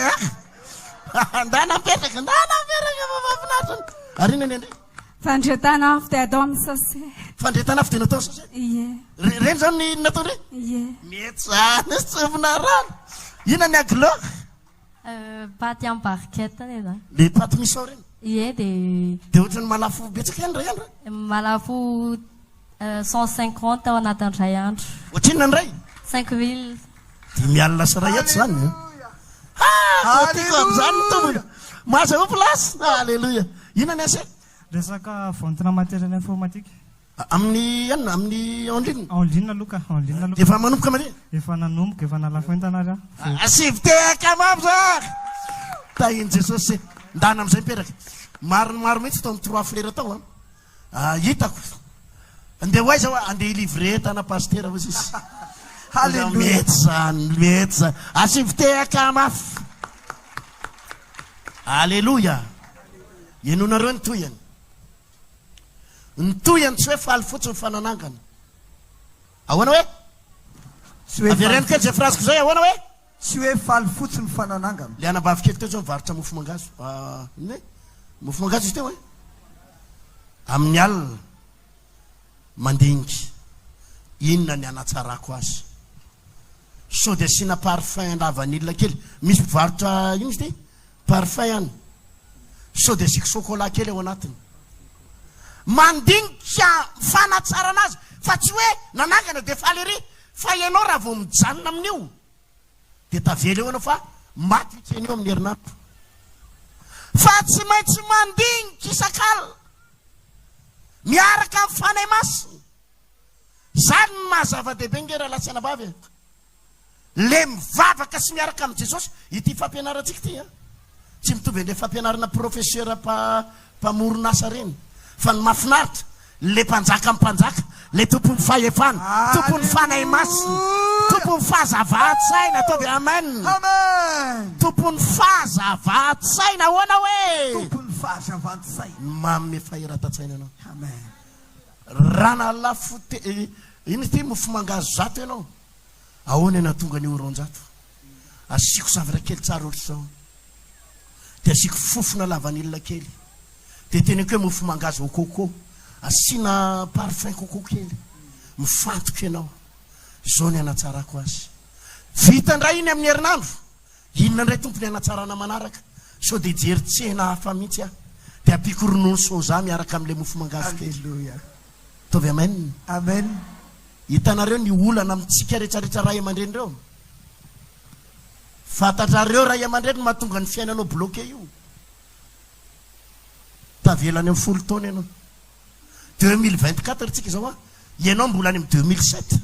ndana mipetraka fa mafinaritra ary inona ny andre fandretana afo de atao amin'ny sase fandretana afo de natao sase ie reny zany ny natao re ie mety zany sy tsovina rano inona ny aglo paty amin'ny barquette eza le paty misao reny ie de ohatrany malafo betsaka ihany ray andro malafo 150 ao anatin'ray andro ohatrinona ny ray 5000 de mialina sy ray eto zany tiko am'zany ny tombony maza ho plasy alleloia inona ny ase resaka ventena matériel informatique amin'ny anina amin'ny en ligne aloka de efa manomboka mare efa nanomboka efa nalafo entanareo asiviteka mavza tahiny jesosy ndana am'izay mipetraka maromaro mihitsy tao amin'ny 3 frera tao hitako andeha hoaiza hoe andeha livre tana pastera ozy izy mety zany asiviteka mafy alleloia ianonareo nytoyany nytoyany tsy hoe faly fotsiny fananangana ahoana hoe avereny kely zay frasiko zay ahoana hoe tsy hoe faly fotsiny fananangana le anabavy kely teo zao mivarotra mofo mangazo iny hoe mofo mangazo izy teo hoe amin'ny alina mandingy inona ny anatsarako azy so de sina parfum lavanila kely misy mpivarotra ino izy ty parfum ihany so de siky chocolat kely ao anatiny mandinika fanatsara anazy fa tsy hoe nanangana de faly fa ianao raha vao mijanona amin'io de tavela eo anao fa maty itseny eo amin'ny herinandro fa tsy maintsy mandinika isakala miaraka amin'ny fanay masina zany mahazava-dehibe ngera latsana vavy le mivavaka sy miaraka amin'ny jesosy ity fampianarantsika ty tsy mitovy ende fampianarana professeur mpamoronasa reny fa ny mafinaritra le mpanjaka mpanjaka le tompony fahefana tompony fanay masina tompony fahazava-tsaina ataovy amen tompony fahazava-tsaina ahoana hoe tompony fahazava-tsaina mame fahiratan-tsaina anao raha nalafo iny ty mofo mangazo zato ianao ahoana ena tonga ny oronjato asiko zavatra kely tsara ohatry zao de asiko fofona lavanilina kely de teneko hoe mofo mangazo au coco asina parfum coco kely mifantoka ianao zao ny anatsarako azy vitandray iny amin'ny herinandro inona ndray tompony anatsarana manaraka so de jery tsena hafa mihitsy de apiko ronono soja miaraka amin'le mofo mangazy kely. Alléluia. Tovy amen. Amen. Hitanareo ny olana amintsika rehetrarehetra ray aman-dreny reo. Fantatrareo ray aman-dreny no mahatonga ny fiainanao bloqué io. Tavelany amin'ny 10 taona ianao. 2024 tsika zao a. Ianao mbola any amin'ny 2007.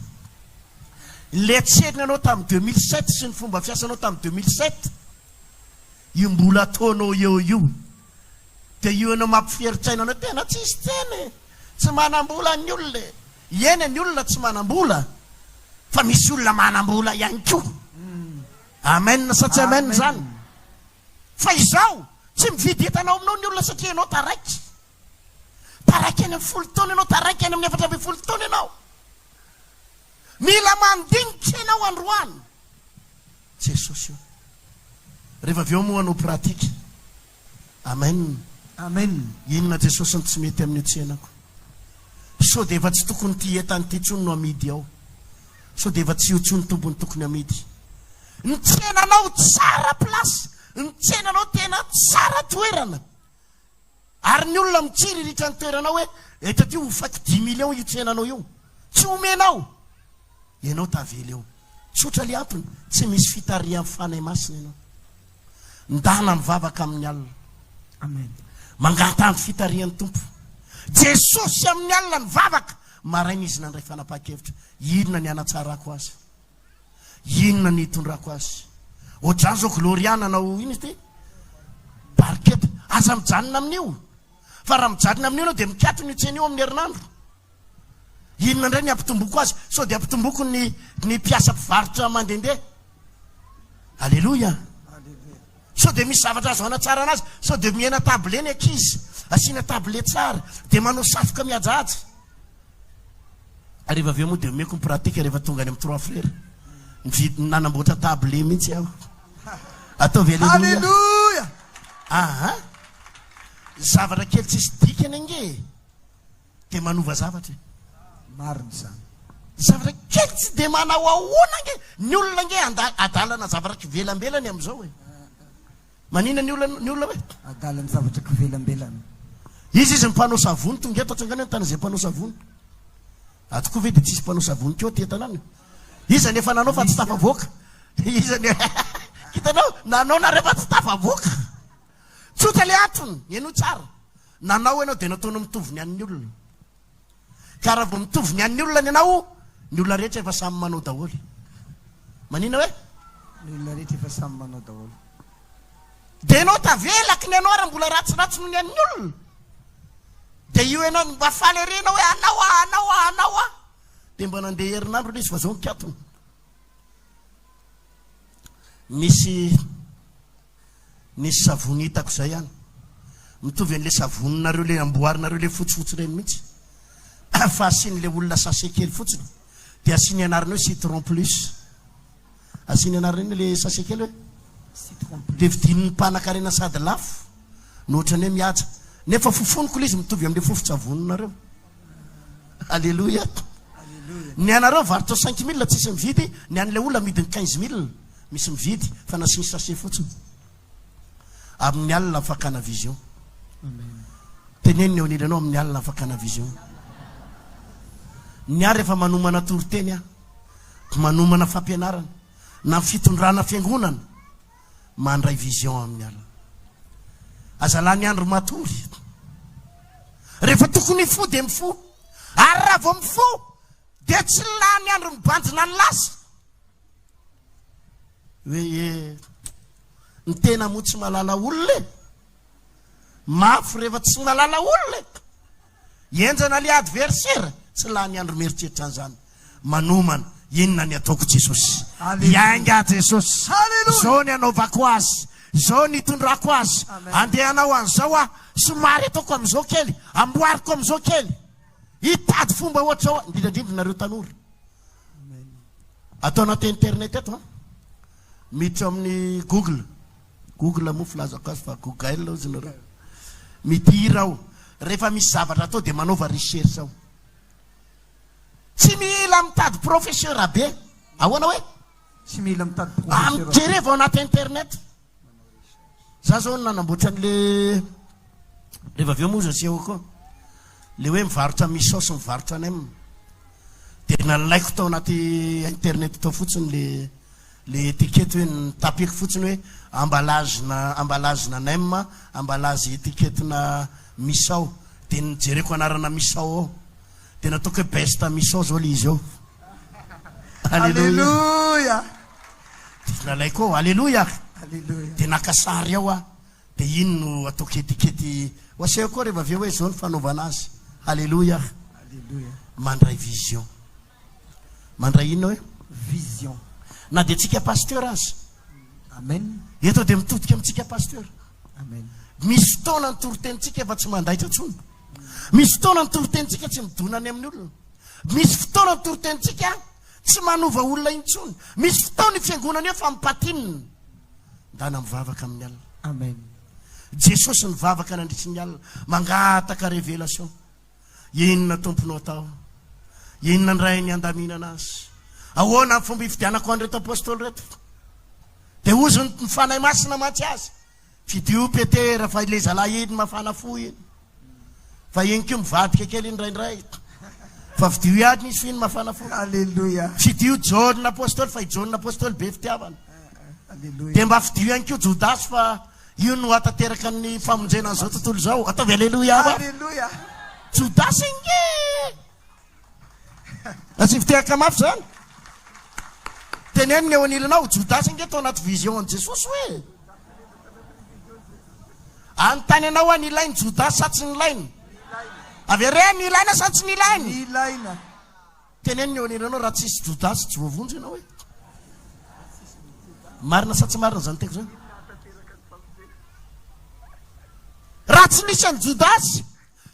Le tserinanao tamin'ny 2007 sy ny fomba fiasanao tamin'ny 2007. Io mbola ataonao io. Dia io ianao mampifieritsaina anao tena tsisy teny. Tsy manam-bola ny olona. Eny ny olona tsy manam-bola. Fa misy olona manam-bola ihany koa. Amen sa tsy amen zany. Fa izao tsy mividy hitanao aminao ny olona satria ianao taraiky. Taraiky any amin'ny 10 taona ianao, taraiky any amin'ny 4 taona ianao. Mila mandinika ianao androany. Jesosy io. Rehefa avy eo moa anao pratika. Amen. Amen. Inona Jesosy ny tsy mety amin'ny tsenako. So dia efa tsy tokony ty entany ty tsony no amidy ao. So dia efa tsy io tsony tompony tokony amidy. Ny tsenanao tsara plasy. Ny tsenanao tena tsara toerana. Ary ny olona mitsiry ritra ny toeranao hoe eto ty ho faky 10 millions io tsenanao io. Tsy omenao. Ianao tavela eo. Tsotra le antony tsy misy fitarian'ny fanahy masina ianao. Ndana mivavaka amin'ny alina. Amen. Mangatany fitarian'ny tompo. Jesosy amin'ny alina mivavaka. Maraina izy nandray fanapa-kevitra. Inona ny anatsarako azy? Inona ny hitondrako azy? Ohatrany zao gloriana anao ino izy ty? Barketa. Aza mijanona amin'io. Fa raha mijanona amin'io dia mikato ny tsena io amin'ny herinandro. Inona indray ny ampitomboko azy? So dia ampitomboko ny mpiasa mpivarotra mandendeha. Alléluia. So dia misy zavatra azo anatsara anazy. So dia miena table ny ankizy. Asiana table tsara. Dia manao safoka mihajahaja. Rehefa avy eo moa dia omeko ny pratika rehefa tonga any amin'ny 3 frères. Mividy nanamboatra table mihitsy aho. Ataovy alléluia. Alléluia. Aha. Zavatra kely tsisy dikany ange. Dia manova zavatra. Marina izany. Zavatra kely tsy dia manao ahoana ange. Ny olona ange adalana zavatra kivelambelany amin'izao e. Manina ny olona hoe? Adalany zavatra kivelambelany. Izy mpanao savony tonga eto atsangana ny tany izay mpanao savony. Atoko ve dia tsisy mpanao savony keo tetanany. Izy nefa nanao fa tsy tafavoaka. Izy hitanao nanao na rehefa tsy tafavoaka. Tsotra le antony, ianao tsara. Nanao ianao dia nataonao mitovy ny an'ny olona. Ka raha vao mitovy ny an'ny olona ianao, ny olona rehetra efa samy manao daholo. Manina hoe? Ny olona rehetra efa samy manao daholo. Dia ianao tavelaky ny anao raha mbola ratsiratsy ny an'ny olona. Dia io ianao mba falerena hoe anao. Dia mba nandeha herinandro ilay izy fa zao mikatony. Misy savony hitako izay ihany. Mitovy an'ilay savonynareo ilay amboarinareo ilay fotsifotsy ireny mihitsy. Fa asian'ilay olona sachet kely fotsiny. Dia asiany anarany hoe citron plus. Asiany anarany ilay sachet kely hoe Citron plus. dia vidin'ny mpanan-karena sady lafo. Nohatra ny hoe mihaja. Nefa fofoniko ilay izy mitovy amin'ilay fofon-tsavonynareo. Alléluia. Ny anareo varotra 5 000 tsisy mividy. Ny an'ilay olona midiny 15 000 misy mividy fa nasiany sachet fotsiny. Amin'ny alina fakana vision. Teneniny eo anilanao amin'ny alina fakana vision. Ny ary efa manomana toroteny manomana fampianarana na fitondrana fiangonana mandray vision amin'ny alina. Azalany andro matory. Rehefa tokony fo dia mifo. Ary raha vao mifo dia tsy lany andro mibanjina ny lasa. Hoe ny tena moa tsy malala olona. Mafy rehefa tsy malala olona. Enjana le adversaire tsy lany andro mieritreritra an'izany. Manomana inona ny ataoko Jesosy. Ianga Jesosy. Zao ny anaovako azy. Zao ny itondrako azy. Andeha anao an'izao somary ataoko amin'izao kely. Amboariko amin'izao kely. Hitady fomba ohatra zao. Indrindrandrindra nareo tanora. Atao anaty internet eto miditra amin'ny Google moa filazako azy fa Google ozy nareo. Midira ao. Rehefa misy zavatra atao dia manaova recherche ao. Tsy mila mitady professeur be. Ahoana hoe? Tsy mila mitady professeur. Jereva ao anaty internet. Za zao nanamboatra an'le rehefa avy eo moa zaseo koa le hoe mivarotra misao sy mivarotra any aminy dia nalaiko tao anaty internet tao fotsiny le étiquette hoe nitapiko fotsiny hoe emballage-na nem, emballage étiquette-na misao, dia nijereko anarana misao ao dia nataoko hoe best misao zao le izy ao. Alléluia. Nalaiko ao alleluia Alléluia. dia nakasary ao a dia iny no ataoko étiquette ho aseo koa rehefa avy eo hoe zao ny fanaovana azy. Alléluia. Alléluia. Mandray vision, mandray inona hoe Vision. na dia tsika pasteur azy Amen. eto dia mitodika amintsika pasteur. Amen. Misy fotoana ny torotenitsika efa tsy mandaitra tsony, misy fotoana ny torotenitsika tsy midonany amin'ny olona, misy fotoana ny torotenitsika tsy manova olona intsony, misy fotoana ny fiangonana eo fa mipatinina ndana mivavaka amin'ny alina. Amen. Jesosy nivavaka nandritry ny alina mangataka révélation. Inona tomponao atao, inona ndray ny andaminana azy, ahoana ny fomba ifidianako an'ireto apôstôly reto, dia ozony ny fanahy masina matsy azy fidio petera fa le zalahy iny mafana fo iny fa iny keo mivadika kely indraindray fa fidio iady izy iny mafana fo. Alléluia. Fidio John apôstôly fa John apôstôly be fitiavana Alléluia. dia mba fidio ihany keo Jodasy fa io no atateraka ny famonjena an'izao tontolo zao. Ataovy alleluia ba. Alléluia. Jodasy inge asy fiteraka mafy zany teneniny eo anilanao Jodasy inge tao anaty vision an Jesosy hoe anontany anao a nilainy Jodasy sa tsy nilainy, avy re nilaina sa tsy nilainy. Ilaina. Teneniny eo anilanao raha tsisy Jodasy tsy voavonjy ianao hoe marina sa tsy marina zany teko zany. Raha tsy nisy any Jodasy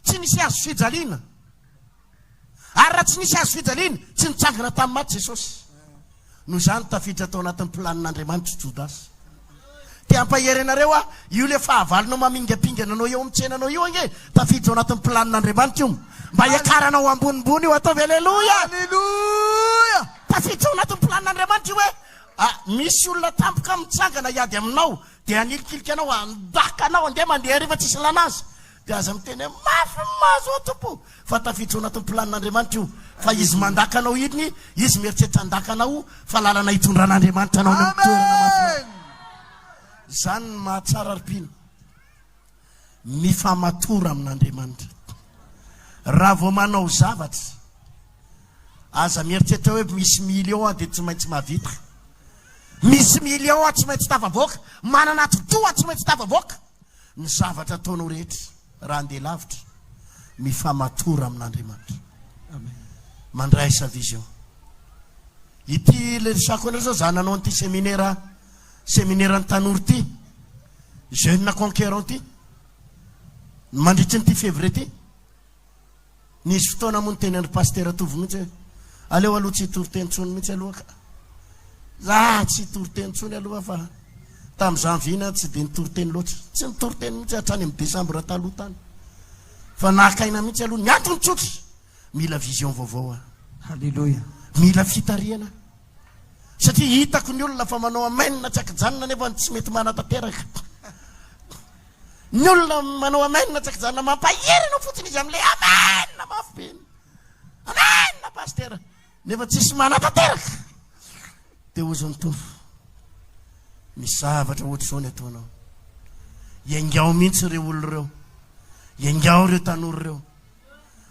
tsy nisy azo fijaliana, ary raha tsy nisy azo fijaliana tsy nitsangana tamin'ny maty Jesosy. Noho izany tafiditra tao anatin'ny planin'Andriamanitra Jodasy. Te ampahery anareo a io le fahavalonao mamingapingananao eo amin'ny tsenanao io ange tafiditra ao anatin'ny planin'Andriamanitra io mba hiakaranao ambonimbony io. Ataovy alleluia. Alléluia. Tafiditra ao anatin'ny planin'Andriamanitra io hoe misy olona tampoka mitsangana iady aminao dia anilikilika anao andaka anao andeha mandeha rehefa tsisy lanazy dia aza miteny mafy mazo ao tompo fa tafiditra ao anatin'ny planin'Andriamanitra io fa izy mandaka anao iny izy mieritreritra andaka anao fa lalana hitondran'Andriamanitra anao amin'ny toerana mafy. Zany mahatsara aripina mifamatora amin'Andriamanitra. Raha vao manao zavatra aza mieritreritra hoe misy million dia tsy maintsy mahavita, misy million tsy maintsy tafavoaka, manana totoa tsy maintsy tafavoaka. Ny zavatra ataonao rehetra raha andeha lavitra mifamatora amin'Andriamanitra. Mandraisa vision. Ity le resako anao zao zananao an'ity seminaire ny tanora ty jeune conquérant ty mandritry nyty février ty nisy fotoana moa nyteny andry pasteur atovy mihitsy hoe aleo aloha tsy hitory-tenitsony mihitsy aloha ka za tsy hitory-tenitsony aloha fa tamin'ny janvier tsy dia nitory-teny loatra, tsy nitory-teny mihitsy hatrany amin'ny décembre taloha tany fa nahakaina mihitsy aloha ny antony tsotra mila vision vaovao. Alléluia. Mila fitariana satria hitako ny olona fa manao amen tsy akijanona nefa tsy mety manatanteraka. Ny olona manao amen tsy akijanona mampaherina fotsiny izy amin'ilay amen mafy be amen pasteur nefa tsisy manatanteraka. Dia ozony tompo misy zavatra ohatra izao ny ataonao. Iangao mihitsy ireo olona ireo, iangao ireo tanora ireo.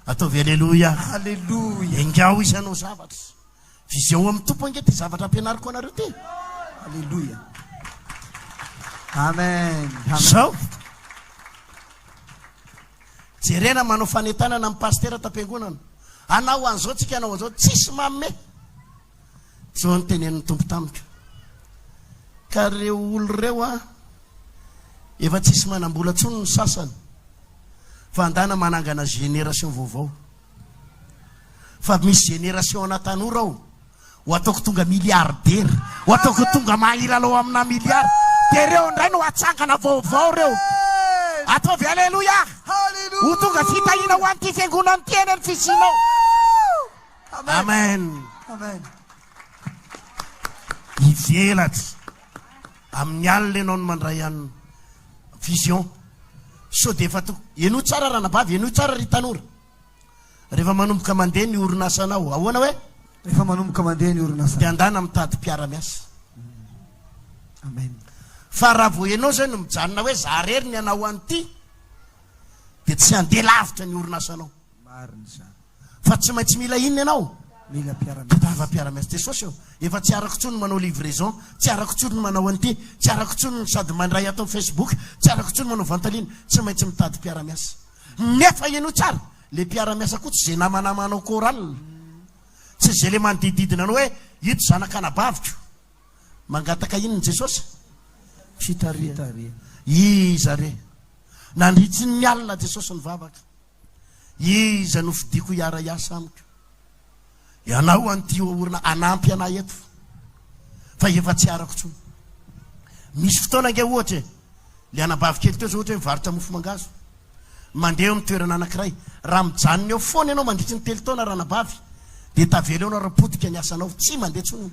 Ataovy alleluia. Alléluia. Iangao isanao zavatra vision amin'ny tompo ange ty zavatra ampianariko anareo ty. Alléluia. Amen. Zao jerena manao fanentanana amin'ny pasteur tam-piangonana anao an'izao tsika anao an'izao tsisy mamme zao ny tenenin'ny tompo tamika ka reo olo reo efa tsisy manambola tsony ny sasany fa andana manangana génération vaovao fa misy génération ana tanora ao ho ataoko tonga milliardaire, ho ataoko tonga mahilalao amina milliard dia reo ndray no atsangana vaovao reo. Ataovy alleluia. Ho tonga fitahina ho an'ity fiangonana ty eny ny fisinao. Amen. Amen. Ivelatra amin'ny alina ianao no mandray any vision. so de efa eno tsara ranabavy eno tsara ry tanora rehefa manomboka mandeha ny orinasanao ahoana hoe rehefa manomboka mandeha ny orinasa de andana mitady mpiara-miasa amen fa raha vo ianao zany mijanona hoe za rery ny anao an'ity de tsy andeha lavitra ny orinasanao marina zany fa tsy maintsy mila inona ianao mila mpiara-miasa tava mpiara-miasa de sosy eo efa tsy arako tsony manao livraison tsy arako tsony manao an'ity tsy arako tsony sady mandray atao Facebook tsy arako tsony manao vantalina tsy maintsy mitady mpiara-miasa nefa ianao tsara le mpiara-miasa koa tsy zay namanamanao koral tsy zay le manodididina anao hoe ito zanakanabaviko mangataka inony Jesosy fitaria iza re nandritsy ny alina Jesosy nivavaka iza no fidiko hiara iasa amiko ianao an'ty orina anampy ana eto fa efa tsy arako tsony misy fotoana nge ohatra le anabavykely teo zao ohatra hoe mivarotra mofo mangazo mandeha eo amin'ny toerana anankiray raha mijanona eo foana ianao mandritry ny telo taona ranabavy de tavela eo anao rapotika ny asanao tsy mandeha tsony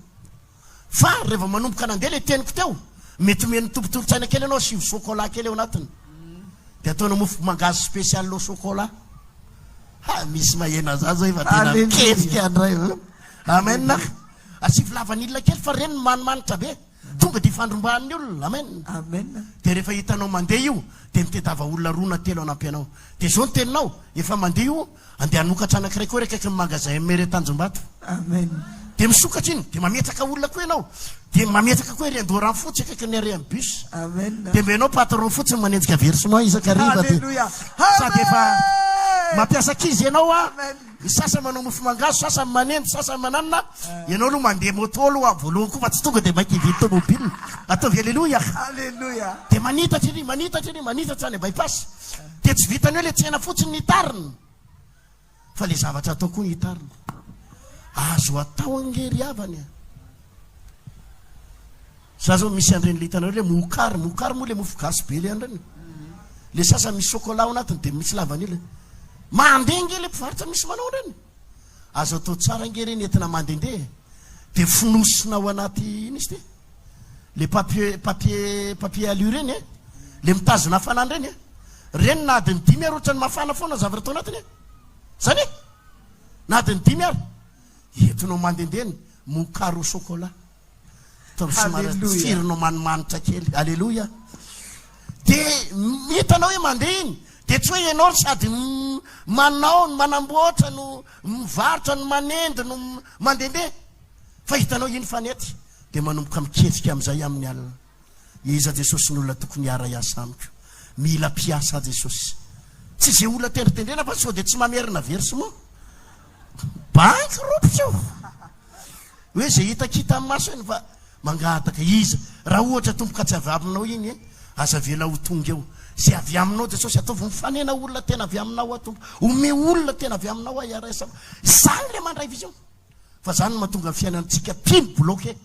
fa rehefa manomboka nandeha le teniko teo mety omeny tompotolotsaina kely ianao sivy chocolat kely eo anatiny de ataonao mofo mangazo spécial lo chocolat misy mahena zazo efa tena kesika andray amen na asivy lavan'ilona kely fa reny manimanitra be tonga de fandrombahan'ny olona amen amen de rehefa hitanao mandeha io de mitedava olona rona telo anampy anao de zao ny teninao efa mandeha io andeha hanokatra anankiray koa reka ny magasin mere Tanjombato amen de misokatra iny de mametraka olona koa ianao de mametraka koa ry andorany fotsy akaiky ny ary amin'ny bus amen de mbenao patron fotsy manenjika versement isakariva de Alléluia. sady efa mampiasa kizy ianao a Amen. sasa manao mofo mangazo sasa manendy sasa mananina ianao aloha mandeha moto aloha voalohany koa fa tsy tonga de mainky hividy tomobile ataovy alleluia Alléluia. de manitatra iry manitatra any bypass de tsy vitany hoe le tsena fotsiny ny tariny fa le zavatra atao koa ny tariny azo atao angery avany za zao misy andreny le hitanao le mokary moa le mofo gasy be le andreny le sasa misy chocolat ao anatiny de misy lavanila mandeha nge le mpivarotra misy manao reny azo atao tsara nge reny entina mandehandeha de finosina ao anaty iny izy ty le papier alu reny le mitazona hafanany reny reny na adiny 5 ary ohatrany mafana foana zavatra atao anatiny zany na adiny 5 ary entinao mandehandehany mokary au chocolat Alléluia. firinao manimanitra kely alleluia de hitanao hoe mandeha iny de tsy hoe ianao sady manao ny manamboatra no mivarotra no manendy no mandehandeha fa hitanao iny fanety de manomboka miketrika amin'izay amin'ny alina iza Jesosy ny olona tokony hiara iasa amiko mila mpiasa Jesosy tsy zay olona tendritendrena fa sao de tsy mamerina versement banky ropotra io hoe zay hitakita amin'ny maso eny fa mangataka iza raha ohatra tomboka tsy avy aminao iny aza vela ho tonga eo zay avy aminao Jesosy ataovy mifanena olona tena avy aminao atombo ome olona tena avy aminao iarasa zany le mandray vision fa zany mahatonga fiainantsika pino bloqué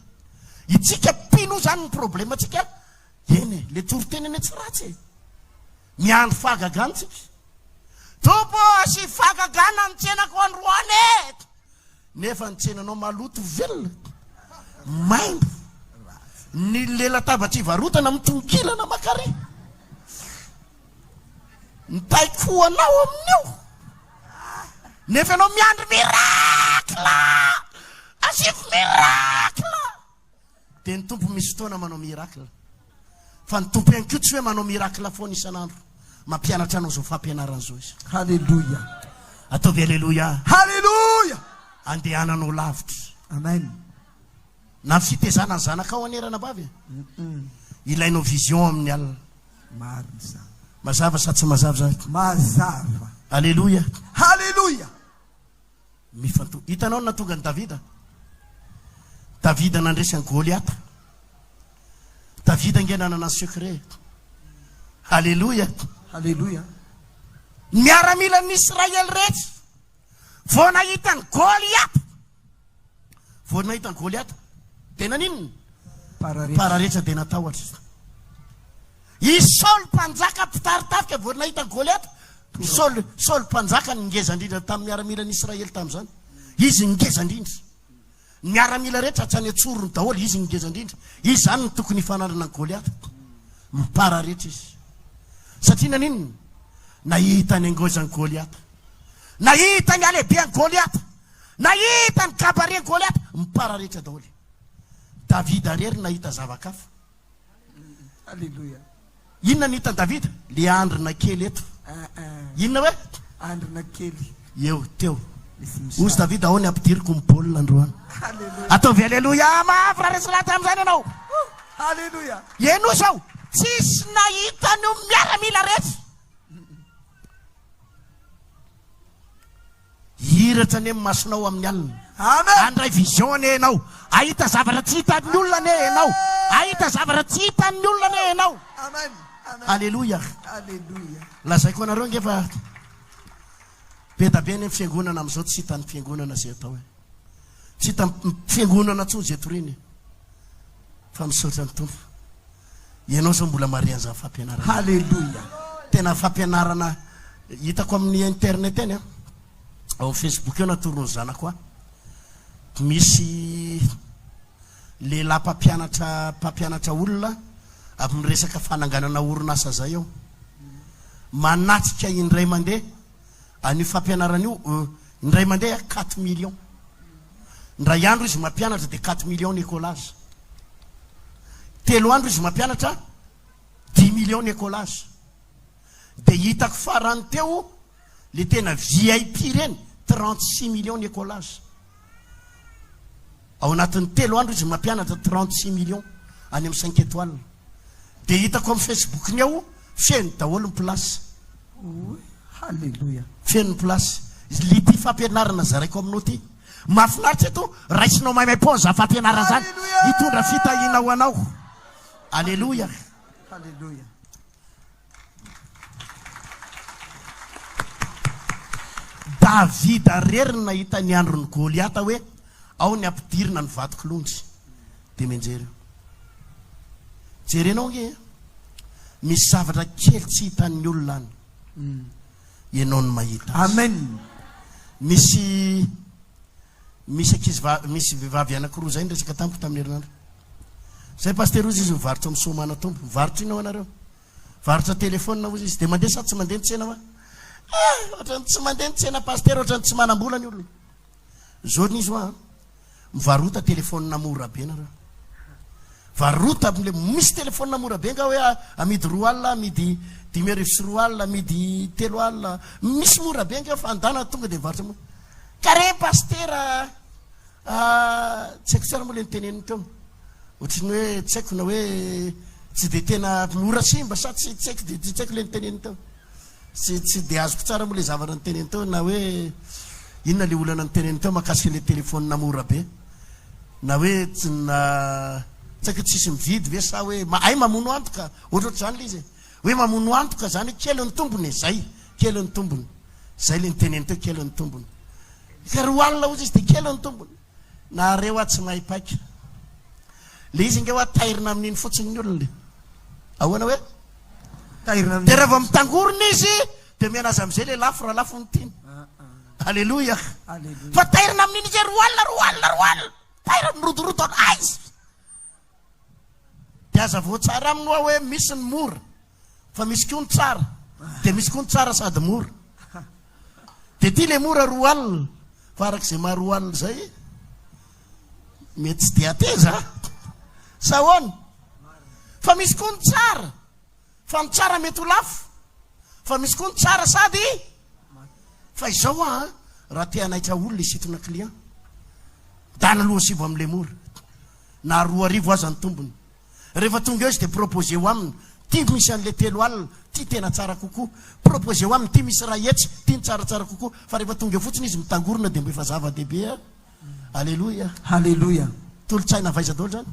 itsika pino zany ny problème atsika eny le toriteny eny tsy ratsy miandro fahagagantsika tompo asy fahagagana ny tsenako androany nefa ny tsenanao maloto velona maimbo ny lela-tabatry varotana mitongilana makare ny taikoanao amin'io nefa anao miandro mirakla asify mirakla de ny tompo misy fotoana manao mirakla fa ny tompo ihany koa tsy hoe manao mirakla foana isan'andro mampianatra anao zao fampianarana zao izy Alléluia. ataovy alleluia Alléluia. andehananao lavitra Amen. na fitezana ny zanakao anerana bavy ilainao vision amin'ny alina Marina zany. mazava sa tsy mazava zany Mazava. alleluia Alléluia. hitanao na tonga ny Davida nandresany Goliata Davida nge nanana secret alleluia Alléluia. miaramila ny Israel rehetra vao nahitany Goliata tena ninny pararehetra de natahotra izy Saul mpanjaka mpitaritafika vao nahitany Goliata Saul mpanjaka ny ngeza indrindra tamin'ny miaramila ny Israel tamin'izany izy ngeza indrindra miaramila rehetra tsy any atsorony daholo izy ngeza indrindra izy zany ny tokony hifanandrana ny Goliata mipara rehetra izy satria naniny nahita ny angozany Goliata, nahita ny alehibeany Goliata, nahita ny kabareny Goliata, mipararehetra daholy. Davida rery nahita zavakafa. Alléluia. Inona ny hitany Davida? Le andrina kely eto. Inona hoe? Andrina kely. Eo teo. Ozy Davida ao ny ampidiriko ny baolina androany. Alléluia. Ataovy aleluia mafy raha resy lata amin'izany ianao. Alléluia. Eno zao, tsisy nahita ny miaramila rehetra. Hiratra ny masonao amin'ny alina. Amen. Andray vision enao. Ahita zavatra tsy hitan'ny olona ne enao. Ahita zavatra tsy hitan'ny olona ne enao. Amen. Amen. Alléluia. Alléluia. Lazaiko anareo ngefa be da be ny fiangonana amin'izao tsy hitan'ny fiangonana zay atao hoe. Tsy hitan'ny fiangonana tsony zay toriny. Fa misaotra ny tompo. Ianao zao mbola marian'izany fampianarana. Alléluia. Tena fampianarana hitako amin'ny internet eny ao Facebook eo natorono ny zanako misy lehilahy mpampianatra olona amin'ny resaka fananganana orinasa zay eo. Manatrika indray mandeha an'io fampianarana io indray mandeha 4 millions. Ndray andro izy mampianatra de 4 millions Nicolas. Telo andro izy mampianatra 10 millions Nicolas. De hitako farany teo le tena VIP reny 36 millions Nicolas. Ao anatin'ny telo andro izy mampianatra 36 millions any amin'ny 5 étoiles. De hitako amin'ny Facebook ny ao feno daholo ny place. Alléluia. Feno ny place. Lity fampianarana zaraiko aminao ty. Mahafinaritra eto raisinao maimay-paoza fampianarana zany hitondra fitahina ho anao. Alléluia. Alléluia. Davida rery nahita ny androny Goliata hoe ao ny ampidirina ny vatoko lonjy. De menjery. Jerenao nge misy zavatra kely tsy hitan'ny olona any. Ianao ny mahita. Amen. Misy vehivavy anankiroa zay resaka tampoka tamin'ny herinandro. Zay pasteur ozy izy mivarotra amin'ny somana tompo. Mivarotra inao anareo. Varotra telefônina ozy izy de mandeha sa tsy mandeha ny tsena va? Ohatrany tsy mandeha ny tsena pasteur, ohatrany tsy manam-bola ny olona. Zao n'izy hoa mivarota telefônina mora be nareo. Varota amle misy telefônina mora be nga hoe amidy 2 alina, amidy 10,000 alina, amidy 3 alina, misy mora be nga fa andana tonga de varotra mo. Kare pasteur tsy haiko tsara moa le niteneniny teo. Ohatrany hoe tsy haiko na hoe tsy de tena mora simba sa tsy haiko le niteneniny teo. Tsy de azoko tsara moa le zavatra niteneniny teo na hoe inona le olana niteneniny teo makasika le telefônina mora be. Na hoe tsy haiko tsisy mividy ve sa hoe ay mamono antoka ohatr'ohatr'izany le izy hoe mamono antoka zany kely ny tombony zay kely ny tombony zay le niteneniny teo kely ny tombony. Ka 2 alina ozy izy de kely ny tombony. Na reo tsy mahay paika. Le izy nge hoa tairina amin'iny fotsiny ny olona le. Ahoana hoe? Tairina de rehefa mitangorona izy de mianaza am'izay le lafo raha lafo ny tiny. Alléluia. Alléluia. Fa tairina amin'iny izy 2 alina. Tairina mirodoroto aizy. De aza vao tsara aminy hoe misy ny mora fa misy koa ny tsara. De misy koa ny tsara sady mora. De ty le mora 2 alina fa arak'izay maha 2 alina zay mety tsy de ateza sa hoana. Fa misy koa ny tsara. Fa ny tsara mety ho lafo. Fa misy koa ny tsara sady. Fa izao raha te hanaitra olona isitona client dana 7 amin'le mora na 2,000 aza ny tombony. Rehefa tonga eo izy de proposé ho aminy ty misy an'le 3 alina ty tena tsara kokoa. Proposé ho aminy ty misy raha etsy ty ny tsaratsara kokoa. Fa rehefa tonga eo fotsiny izy mitangorona de mbo efa zava-dehibe. Alléluia. Alléluia. Tolotsaina vaiza daholo zany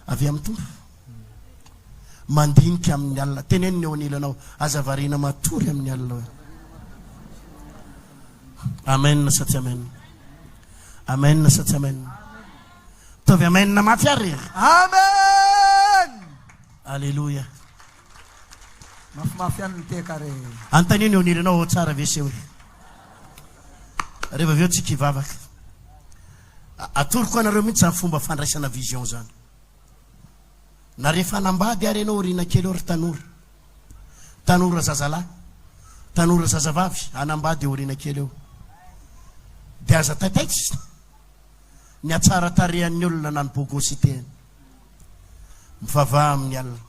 avy amin'ny tompo. Mandinika amin'ny alina. Teneniny eo anilanao azavarina matory amin'ny alina hoe. Amen sa tsy amen. Amen sa tsy amen. Tovy amen na mafy ary. Amen. Alléluia. Mafimafy any te kare. Antaniny eo anilanao tsara vese hoe. Rehefa avy eo tsika hivavaka. Atoroko anareo mihitsy zany fomba fandraisana vision zany. Na rehefa nambady ary ianao orina kely ry tanora. Tanora zazalahy. tanora zazavavy anambady orina kely eo de aza taitaitsy ny atsara tarehan'ny olona na ny bogositeny mivavaha amin'ny alina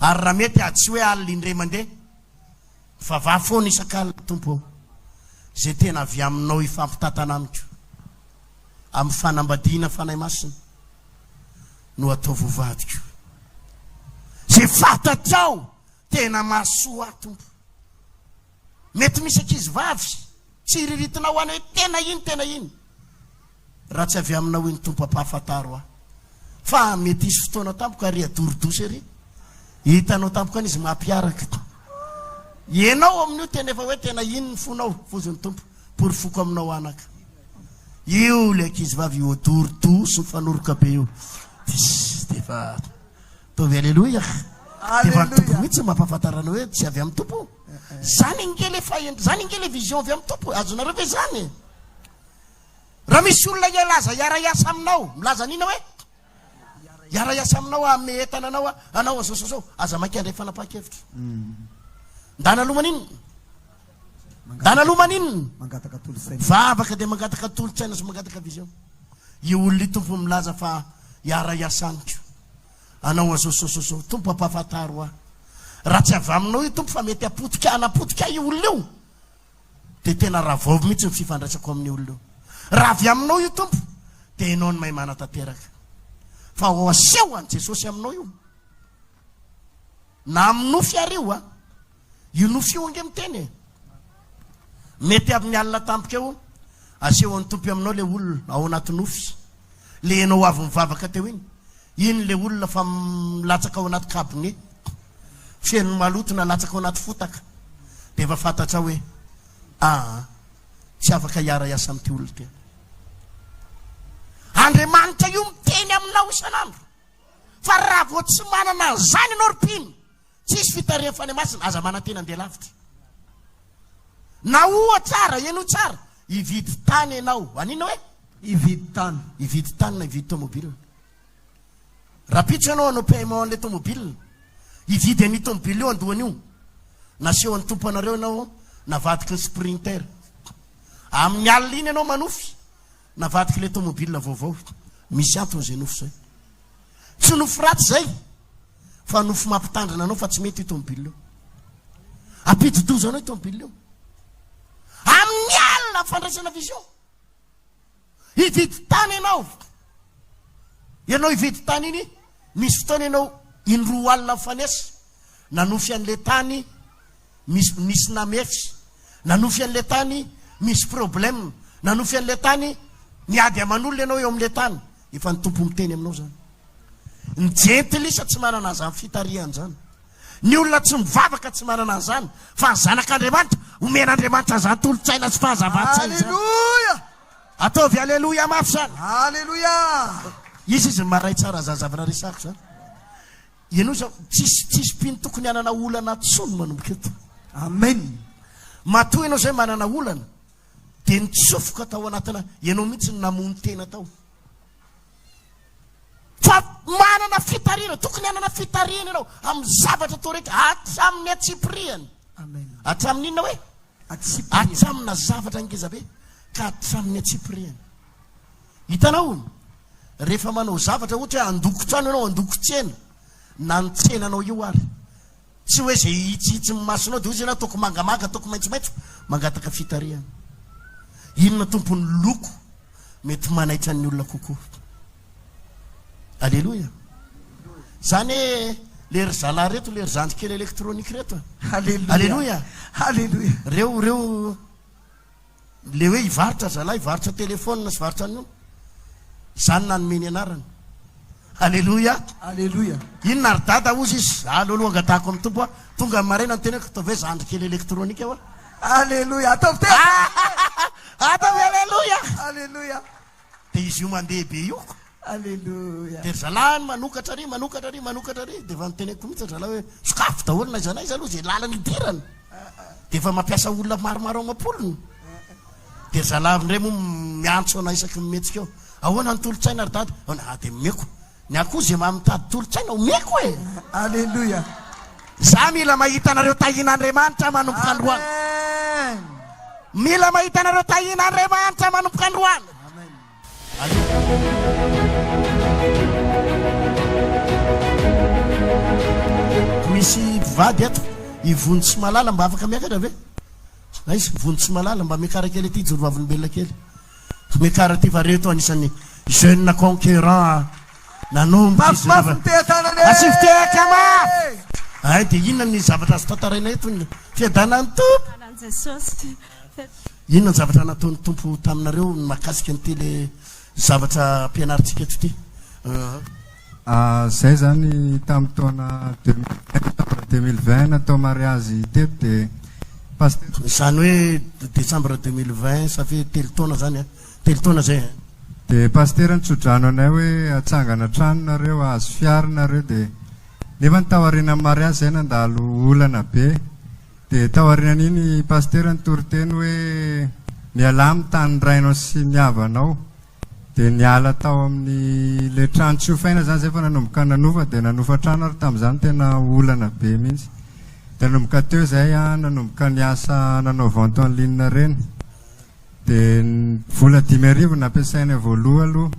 ary raha mety tsy hoe alina indray mandeha mivavaha foana isan-kalina tompo eo zay tena avy aminao ifampitatana amiko amin'ny fanambadiana fanahy masina no atao vovadiko zay fatatrao tena mahasoa tompo mety misy ankizy vavy tsy riritinao any hoe tena iny raha tsy avy aminao iny tompo ampahafataro aho fa mety isy fotoana tampoko ary adorodosy ary hitanao tampoko any izy mampiaraka ianao amin'io tena efa hoe tena iny ny fonao foziny tompo por foko aminao anaka io le ankizy vavy io adorodosy mifanoroka be io defa tovy alleloia defa ny tompo mihitsy mampahafantarana hoe tsy avy amin'ny tompo zany ingely efa zany ingely vision avy amin'ny tompo azonareo ve zany raha misy olona ilaza iara-iasa aminao milaza nina hoe iara-iasa aminao ame entana anao anao azao aza maikandray fanapahakevitra ndanaloman'inona ndanaloman'inona vavaka de mangataka tolotsaina sy mangataka vision io olona tompo milaza fa iara-iasa amiko anao azao tompo ampahafataro aho raha tsy avy aminao io tompo fa mety anapotika io olona io de tena raha vaovy mihitsy ny fifandraisako amin'ny olona io raha avy aminao io tompo de enao ny mahay manatateraka fa ho aseho an Jesosy aminao io na amin'ny nofy areo a io nofy io ange miteny mety amin'ny alina tampika eo aseho an'ny tompo aminao le olona ao anaty nofy le enao avy mivavaka teo iny le olona fa milatsaka ao anaty kabine fien'ny maloto na latsaka ao anaty fotaka de efa fantatra hoe tsy afaka iara-iasa amin'ity olona ty Andriamanitra io miteny aminao isan'andro fa raha vao tsy manana zany anao ropiny tsisy fitarian'ny fanahy masina aza manantena andeha lavitra na oa tsara eno tsara ividy tany ianao anina hoe ividy tany na ividy tomobile raha pitso ianao anao paiement an'le tomobile ividy an'io tomobile io andohany io naseho an'ny tompo anareo ianao navadiky ny sprinter amin'ny alina iny ianao manofy navadiky le tomobile vaovao misy antony zay nofo zay tsy nofo ratsy zay fa nofo mampitandrina anao fa tsy mety io tomobile io ampididoza anao io tomobile io amin'ny alina fandraisana vision ividy tany ianao ividy tany iny misy fotoana ianao indroa alina mifanesa nanofy an'le tany misy namefy nanofy an'le tany misy problème nanofy an'le tany niady aman'olona ianao eo amin'le tany efa ny tompo miteny aminao zany ny jentilisa tsy manana an'izany fitarihan zany ny olona tsy mivavaka tsy manana an'izany fa ny zanak'Andriamanitra omen'Andriamanitra zany tolotsaina sy fahazavan-tsaina zany ataovy alleloia mafy zany izy maray tsara zazavina resako zany ianao zao tsisy piny tokony anana olana tsony manomboka eto amen matoa ianao zay manana olana de nitsofoka tao anatina ianao mihitsy namony tena tao fa manana fitariana tokony anana fitariana ianao amin'ny zavatra tao rehetra hatramin'ny atsipiriany hatramin'ny inona hoe hatramina zavatra ngezabe ka hatramin'ny atsipiriany hitanao rehefa manao zavatra ohatra hoe andoko-trano ianao andoko-tsena na nitsenanao io ary tsy hoe zay hitsihitsy masonao de ozy ianao toko mangamanga toko maitsomaitso mangataka fitariana inona tompony loko mety manaitra ny olona kokoa alleloia zany lery zala reto lery zandrikely elektrônika reto alleloia reo le hoe ivaritra zala ivaritra telefôna sy varitra an'io zany nanomeny anarany alleloia inona ary dada ozy izy alolo angatahako amin'ny tompo tonga amin'ny maraina ny tenako ataovy hoe zandrikely elektrônika eo alleluia ataovy alleluia de izy io mandeha be io de zalany manokatra ry de efa niteneko mihitsy zala hoe sokafo daholo na izanay izy aloha zay lalany idirany de efa mampiasa olona maromaro amapolony de zalavindray moa miantso ana isaky mimetsika eo ahoana ny tolotsaina ary dada de meko ny akoho zay mamitady tolotsaina omeko e alleluia za mila mahita anareo tahin'Andriamanitra manomboka androany. Mila mahita anareo tahin'Andriamanitra manomboka androany. Misy mpivady eto ivony tsy malala mba afaka miakatra ve? Aizy vony tsy malala mba miakara kely ety joro vavolombelona kely. Miakara ty va reto anisan'ny jeune conquérant nanomboky asiviteka mafy. Ay dia inona ny zavatra azo tantaraina eto ny fiadanan'ny tompo? Inona ny zavatra nataon'ny tompo taminareo mahakasika ny tele zavatra ampianaritsika eto ty? Zay zany tamin'ny taona 2020 natao mariazy teto dia pasteur. Zany hoe décembre 2020 ça fait telo taona zany telo taona zay. Dia pasteur nitsodrano anay hoe atsangana tranonareo azo fiarinareo dia nefa ny taoriana amin'ny mariazy zay nandalo olana be dia taorianan'iny pasteur nitoroteny hoe miala amin'ny tany rainao sy niavanao dia niala tao amin'ny le trano tsy hofaina zany zay fa nanomboka nanova dia nanofa trano ary tamin'izany tena olana be mihitsy. Dia nanomboka teo zay nanomboka niasa nanao vente en ligne reny dia vola 5,000 nampiasaina voaloha aloha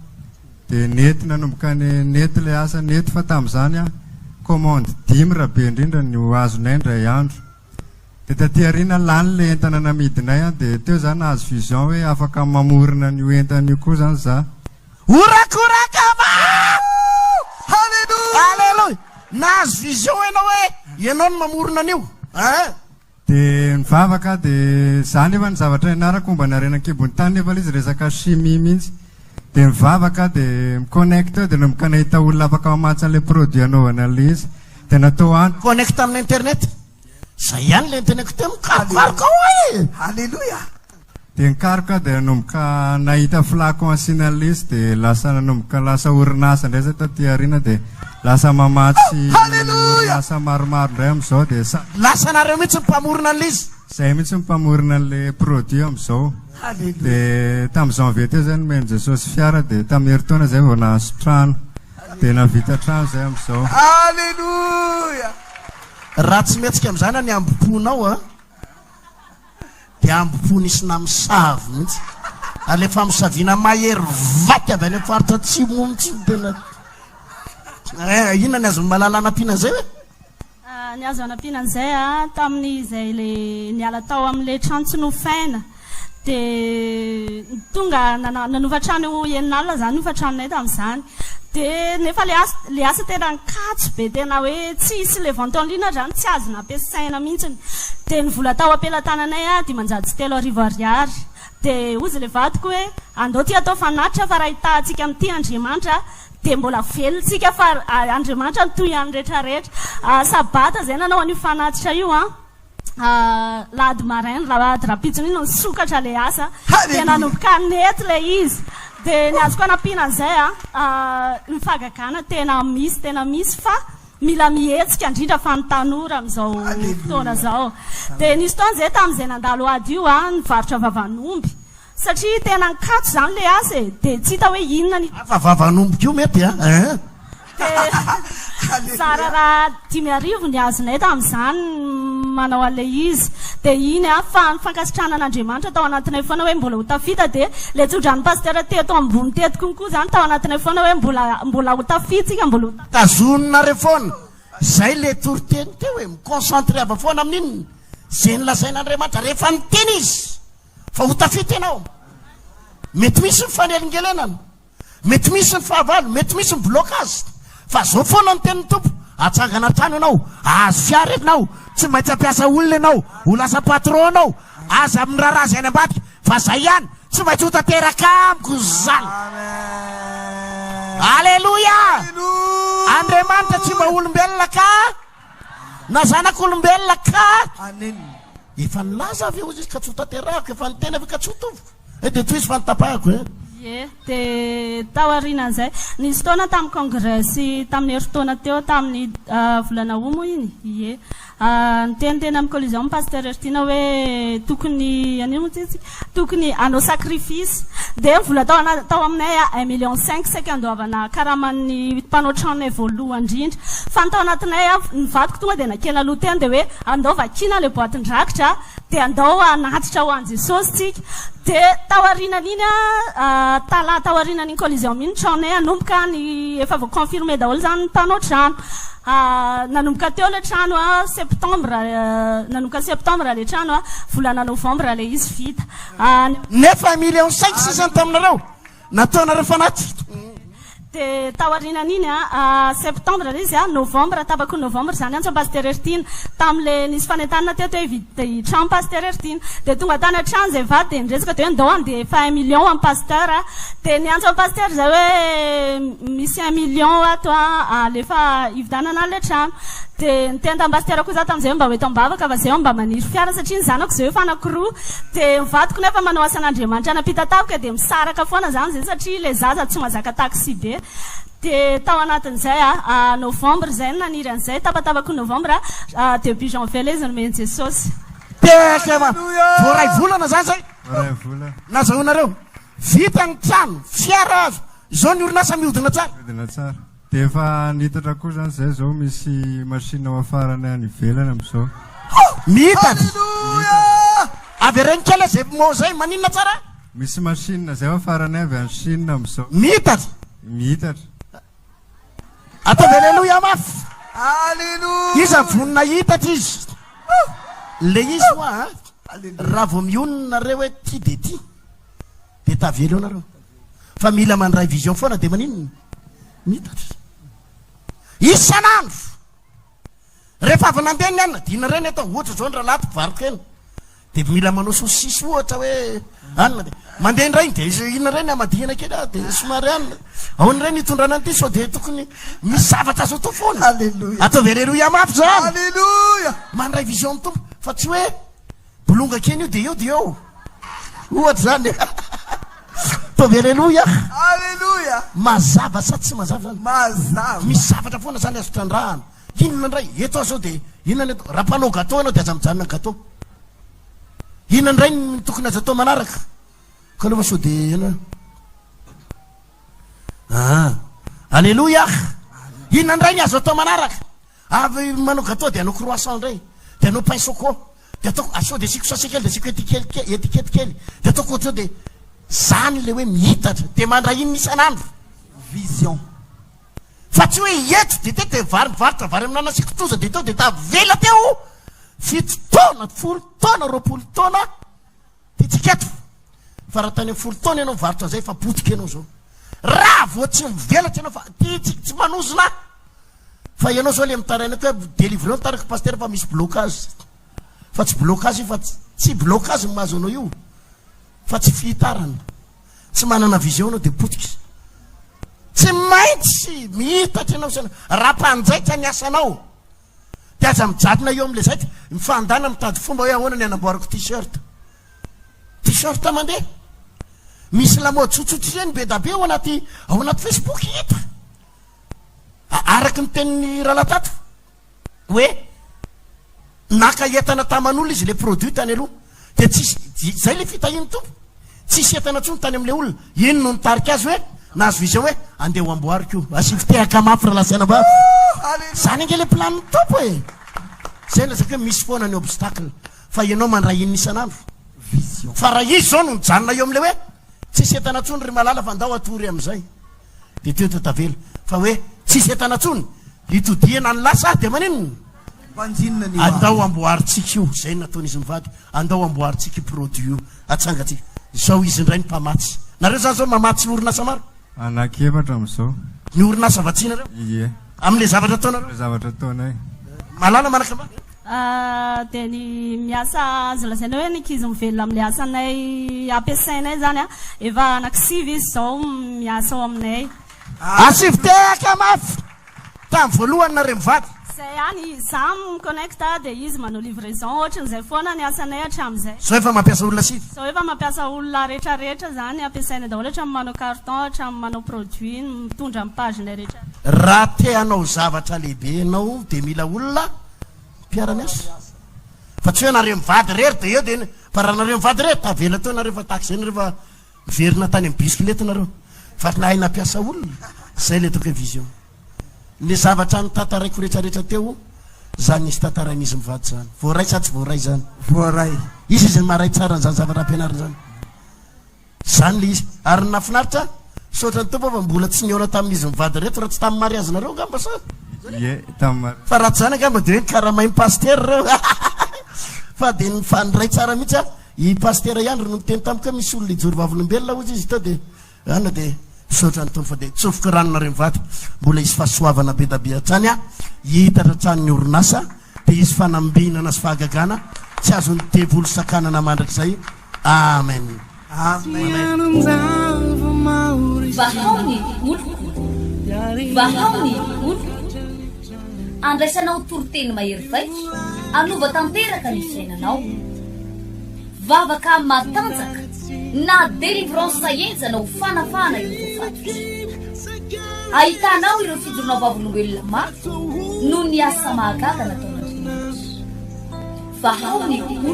dia nety nanomboka nety le asa nety fa tamin'izany commande 5 raha be indrindra ny azonay indray andro. Dia taty aoriana lany le entana namidinay dia teo zany nahazo vision hoe afaka mamorona ny entana io koa zany za. Orakoraka ma! Halleluja! Nahazo vision ianao hoe ianao no mamorona an'io. Dia nivavaka dia za nefa ny zavatra ianarako mba narenakibony tany nefa izy resaka chimie mihitsy. Dia nivavaka dia miconnecte dia nanomboka nahita olona afaka mamatsy an'ilay produit anaovana an'ilay izy dia natao any connecte amin'ny internet. Zay ihany le internet teo mikarokaroka hoe. Halleluja! dia nikaroka dia nanomboka nahita flacon asian'ilay izy dia lasa nanomboka lasa orinasa indray zay taty aoriana dia lasa mamatsy orinasa maromaro indray amin'izao dia lasa nareo mihitsy mpamorona an'ilay izy. Zay mihitsy mpamorona an'ilay produit amin'izao. Dia tamin'ny janvier teo zay nomeny Jesosy fiara dia tamin'ny herintaona zay vao nahazo trano dia navita trano zay amin'izao. Halleluja! Raha tsy mihetsika amin'izany ny ambom-ponao dia ambom-po nisy namisavo mihitsy. Alefa misaviana mahery vaky avy any amin'ny faritra atsimo mihitsy tena. Inona ny azo malala anampiana zay hoe? Ny azo anampianan'izay tamin'izay le niala tao amin'ilay trano tsy nofaina dia tonga nanova trano eninalina zany nova tranonay tamin'izany dia nefa le asa tena nikatso be tena hoe tsisy le vente en ligne zany tsy azo nampiasaina mihitsiny dia ny vola tao ampelantananay 530 ariary dia ozy le vadiko hoe andao ty atao fanatitra fa raha hitantsika amin'ity Andriamanitra dia mbola velontsika fa Andriamanitra nitoy any rehetrarehetra. Sabata zay nanao an'io fanatitra io lady marainy ady rapitsony ino nisokatra le asa dia nanomboka nety le izy dia ny azoko anampianan'izay mifagagana tena misy fa mila mihetsika indrindra fa ny tanora amin'izao fotoana zao. Dia nisy taona zay tamin'izay nandalo ady io nivarotra vavanomby satria tena nikatso zany le asa dia tsy hita hoe inona ny vavanomboka io mety Sara raha 5,000 ny azonay tamin'izany manao an'ilay izy dia iny fankasitrahana an'Andriamanitra tao anatinay foana hoe mbola ho tafita dia le tsodrany pasteur teto ambony teto konkoa zany tao anatinay foana hoe mbola ho tafitsika mbola ho tazononareo foana. Zay le toriteny teo hoe miconcentré ava foana amin'inony zay nilazain'Andriamanitra rehefa niteny izy fa ho tafita ianao. Mety misy ny fanelingelenana, mety misy ny fahavalo, mety misy ny blocage fa zao foana ny tenin'ny tompo atsangana trano ianao, azo fiara ianao, tsy maintsy ampiasa olona ianao, ho lasa patron ianao, aza amin'ny raharaha zay any ambadika fa zay ihany tsy maintsy ho tanteraka amiko zany. Alleluja! Andriamanitra tsy mba olombelona ka na zanak'olombelona ka efa nilaza avy eo izy ka tsy ho tanterahako efa nitena avy ka tsy ho tovo dia toy izy fa nitapahako dia tao aorianan'izay nisy taona tamin'ny congrès tamin'ny herintaona teo tamin'ny volana omo iny niteniteny amin'ny collision amin'ny pasteur Ertina hoe tokony anao sacrifice dia vola tao aminay 1,5 saika andoavana karaman'ny mpanao tranonay voalohany indrindra fa tao anatinay nivadiko tonga dia nakena aloha teny dia hoe andao vakina le boatin-drakitra dia andao anatitra ho an Jesosy tsika dia taorinan'iny taorinan'iny collision mihiny tranonay anomboka ny efa voaconfirmé daholo zany mpanao trano nanomboka teo le trano nanomboka septembre le trano volana novembre le izy vita nefa 1,5 sisany taminareo nataonareo fanaty dia taorinan'iny septembre le izy novembre tapako novembre zany antso pasteur Ertina tam'le nisy fanentanana teto hoe hividy trano pasteur Ertina dia tonga tany an-trano zay vady dia niresaka dia hoe andao andeha efa 1 million amin'ny pasteur dia niantso pasteur zay hoe misy 1 million ato lefa hividanana le trano dia niteny tamin'ny pasteur koa za tamin'izay mba hoe tambavaka fa zay mba maniry fiara satria ny zanako zay hoe fanankiroa dia mivadiko nefa manao asan'Andriamanitra anapitatapika dia misaraka foana zany zay satria le zaza tsy mahazaka taxi be dia tao anatin'izay novembre zay naniry an'izay tapatapako novembre début janvier le izy nomeny Jesosy voray volana zany zay nazahoanareo vita ny trano fiara zao ny orinasa mihodina tsara dia efa nitatra koa zany zay zao misy machine ao afarany any ivelany amin'izao mitatra avy ireny kely zay mo zay maninona tsara misy machine zay ao afarany avy any Chine amin'izao mitatra ataovy aleloia mafy iza vonina hitatra izy le izy hoa raha vo miononareo hoe ty de ty dia tavelo nareo fa mila mandray vision foana dia maninona mitatra isanandro rehefa avy nandeha ny anina dina reny atao ohatra zao ny raha lato variko eny dia mila manao sosisy ohatra hoe anina dia mandeha indray dia inona reny amadihana kely dia somary anina ao ny reny hitondrana an'ity sao dia tokony misy zavatra azo atao foana ataovy aleloia mafy zany mandray vision ny tompo fa tsy hoe bolonga keny io dia eo dia eo ohatra zany ataovy aleloia mazava sa tsy mazava zany misy zavatra foana zany azo trandrahana inona ndray eto aho zao dia inona eto raha mpanao gâteau anao dia aza mijanona gâteau inona ndray ny tokony azo atao manaraka ka aloha sao dia ina aleloia inona ndray ny azo atao manaraka avy manao gâteau dia anao croissant ndray dia anao pain choco dia ataoko asao dia siko sase kely dia siko etikety kely dia ataoko ohatrao dia zany le hoe mihitatra dia mandray inona isanandro vision fa tsy hoe eto dia te dia varovarotra vary aminana sikotoza dia tao dia tavela teo 7 taona 10 taona 20 taona dia tsiketo fa raha tany 10 taona ianao mivarotra zay fa potika ianao zao raha vo tsy mivelatra ianao fa tsy manozona fa ianao zao le mitaraina hoe délivreo nitaraka pasteur fa misy blocage fa tsy blocage io fa tsy blocage ny mahazo anao io fa tsy fihitarana tsy manana vision anao dia potika tsy maintsy mihitatra ianao sana raha mpanjaitra ny asanao dia aza mijadona eo amin'le zaitra mifandana mitady fomba hoe ahoana ny anamboarako t-shirt mandeha misy lamody tsotsotra ireny be da be ao anaty Facebook hita araky ny tenin'ny rahalatatro hoe naka entana taman'olona izy le produit tany aloha dia tsisy zay le fitahiny tompo tsisy entana tsony tany amin'le olona ino no nitarika azy hoe nahazo vision hoe andeha ho amboariko io asivy tehaka mafy raha lasaina ba zany ange le plan ny tompo e zay lazaka hoe misy foana ny obstacle fa ianao mandray inona isanandro vision fa raha izy zao no nijanona eo am'le hoe tsisy entana tsony ry malala fa andao atory am'izay dia teo tavela fa hoe tsisy entana tsony hitodiana ny lasa dia maninona andao amboaritsika io zay nataon'izy mivady andao amboaritsika io produit io atsangatsika zao izy indray ny mpamatsy nareo zany zao mamatsy orinasa maro anakefatra amin'izao ny orinasa vatsinareo ie amin'le zavatra ataonareo zavatra ataonay malala manaka ma dia ny miasa azo lazaina hoe nikizy mivelona amin'le asanay ampiasainay zany efa anankisivy izy zao miasa ao aminay asivy tehaka mafy tamin'ny voalohany nareo mivady zay any za miconnecta dia izy manao livraison ohatran'izay foana ny asanay hatramin'izay zao efa mampiasa olona sivy zao efa mampiasa olona rehetrarehetra zany ampiasaina daholo hatramin'ny manao carton hatramin'ny manao produit mitondra amin'ny paginay rehetra raha te hanao zavatra lehibe anao dia mila olona mpiarany asa fa tsy hoe nareo mivady rery de eo de fa raha nareo mivady rery tavela teo nareo fa taxi zany rehefa miverina tany amin'ny bisikileta nareo fa nahay nampiasa olona zay le toka vision le zavatra notantaraiko rehetrarehetra teo zany nisy tantaran'izy mivady zany voaray sa tsy voaray zany voaray izy izy maray tsara n'zany zavatra ampianarina zany zany le izy ary nafinaritra sotra ny tompo fa mbola tsy niona tamin'izy mivady reto raha tsy tamin'ny mariazy nareo gamba sa Ye, tamar. fa raha tsy zany angamba de hoe karamainy paster reo fa de nyfanray tsara mihitsy a i paster ihany ro noteny tamika misy olona ijory vavolombelona ozy izy teo de ana de sotra ny tompo fa de tsofoka ranonareo mivady mbola izy fahasoavana be dabe hatrany a hitatra tranony orinasa de izy fanambinana sy fahagagana tsy azo ny tevolo sakanana mandrak'izay amen vahaony oloko vahaony oloko andraisanao toroteny mahery vaitra anova tanteraka ny fiainanao vavaka matanjaka na délivrance saenjana ho fanafana ireo fatotra ahitanao ireo fidorona vavolombelona maro no ny asa mahagaga nataonandriamanitra vahaony oloko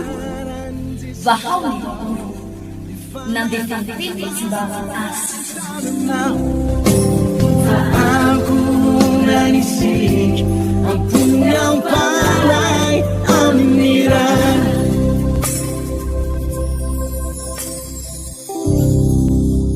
vahaony oloko nandeha tanteny izy mba asa Ampuni ang palay, ang mira.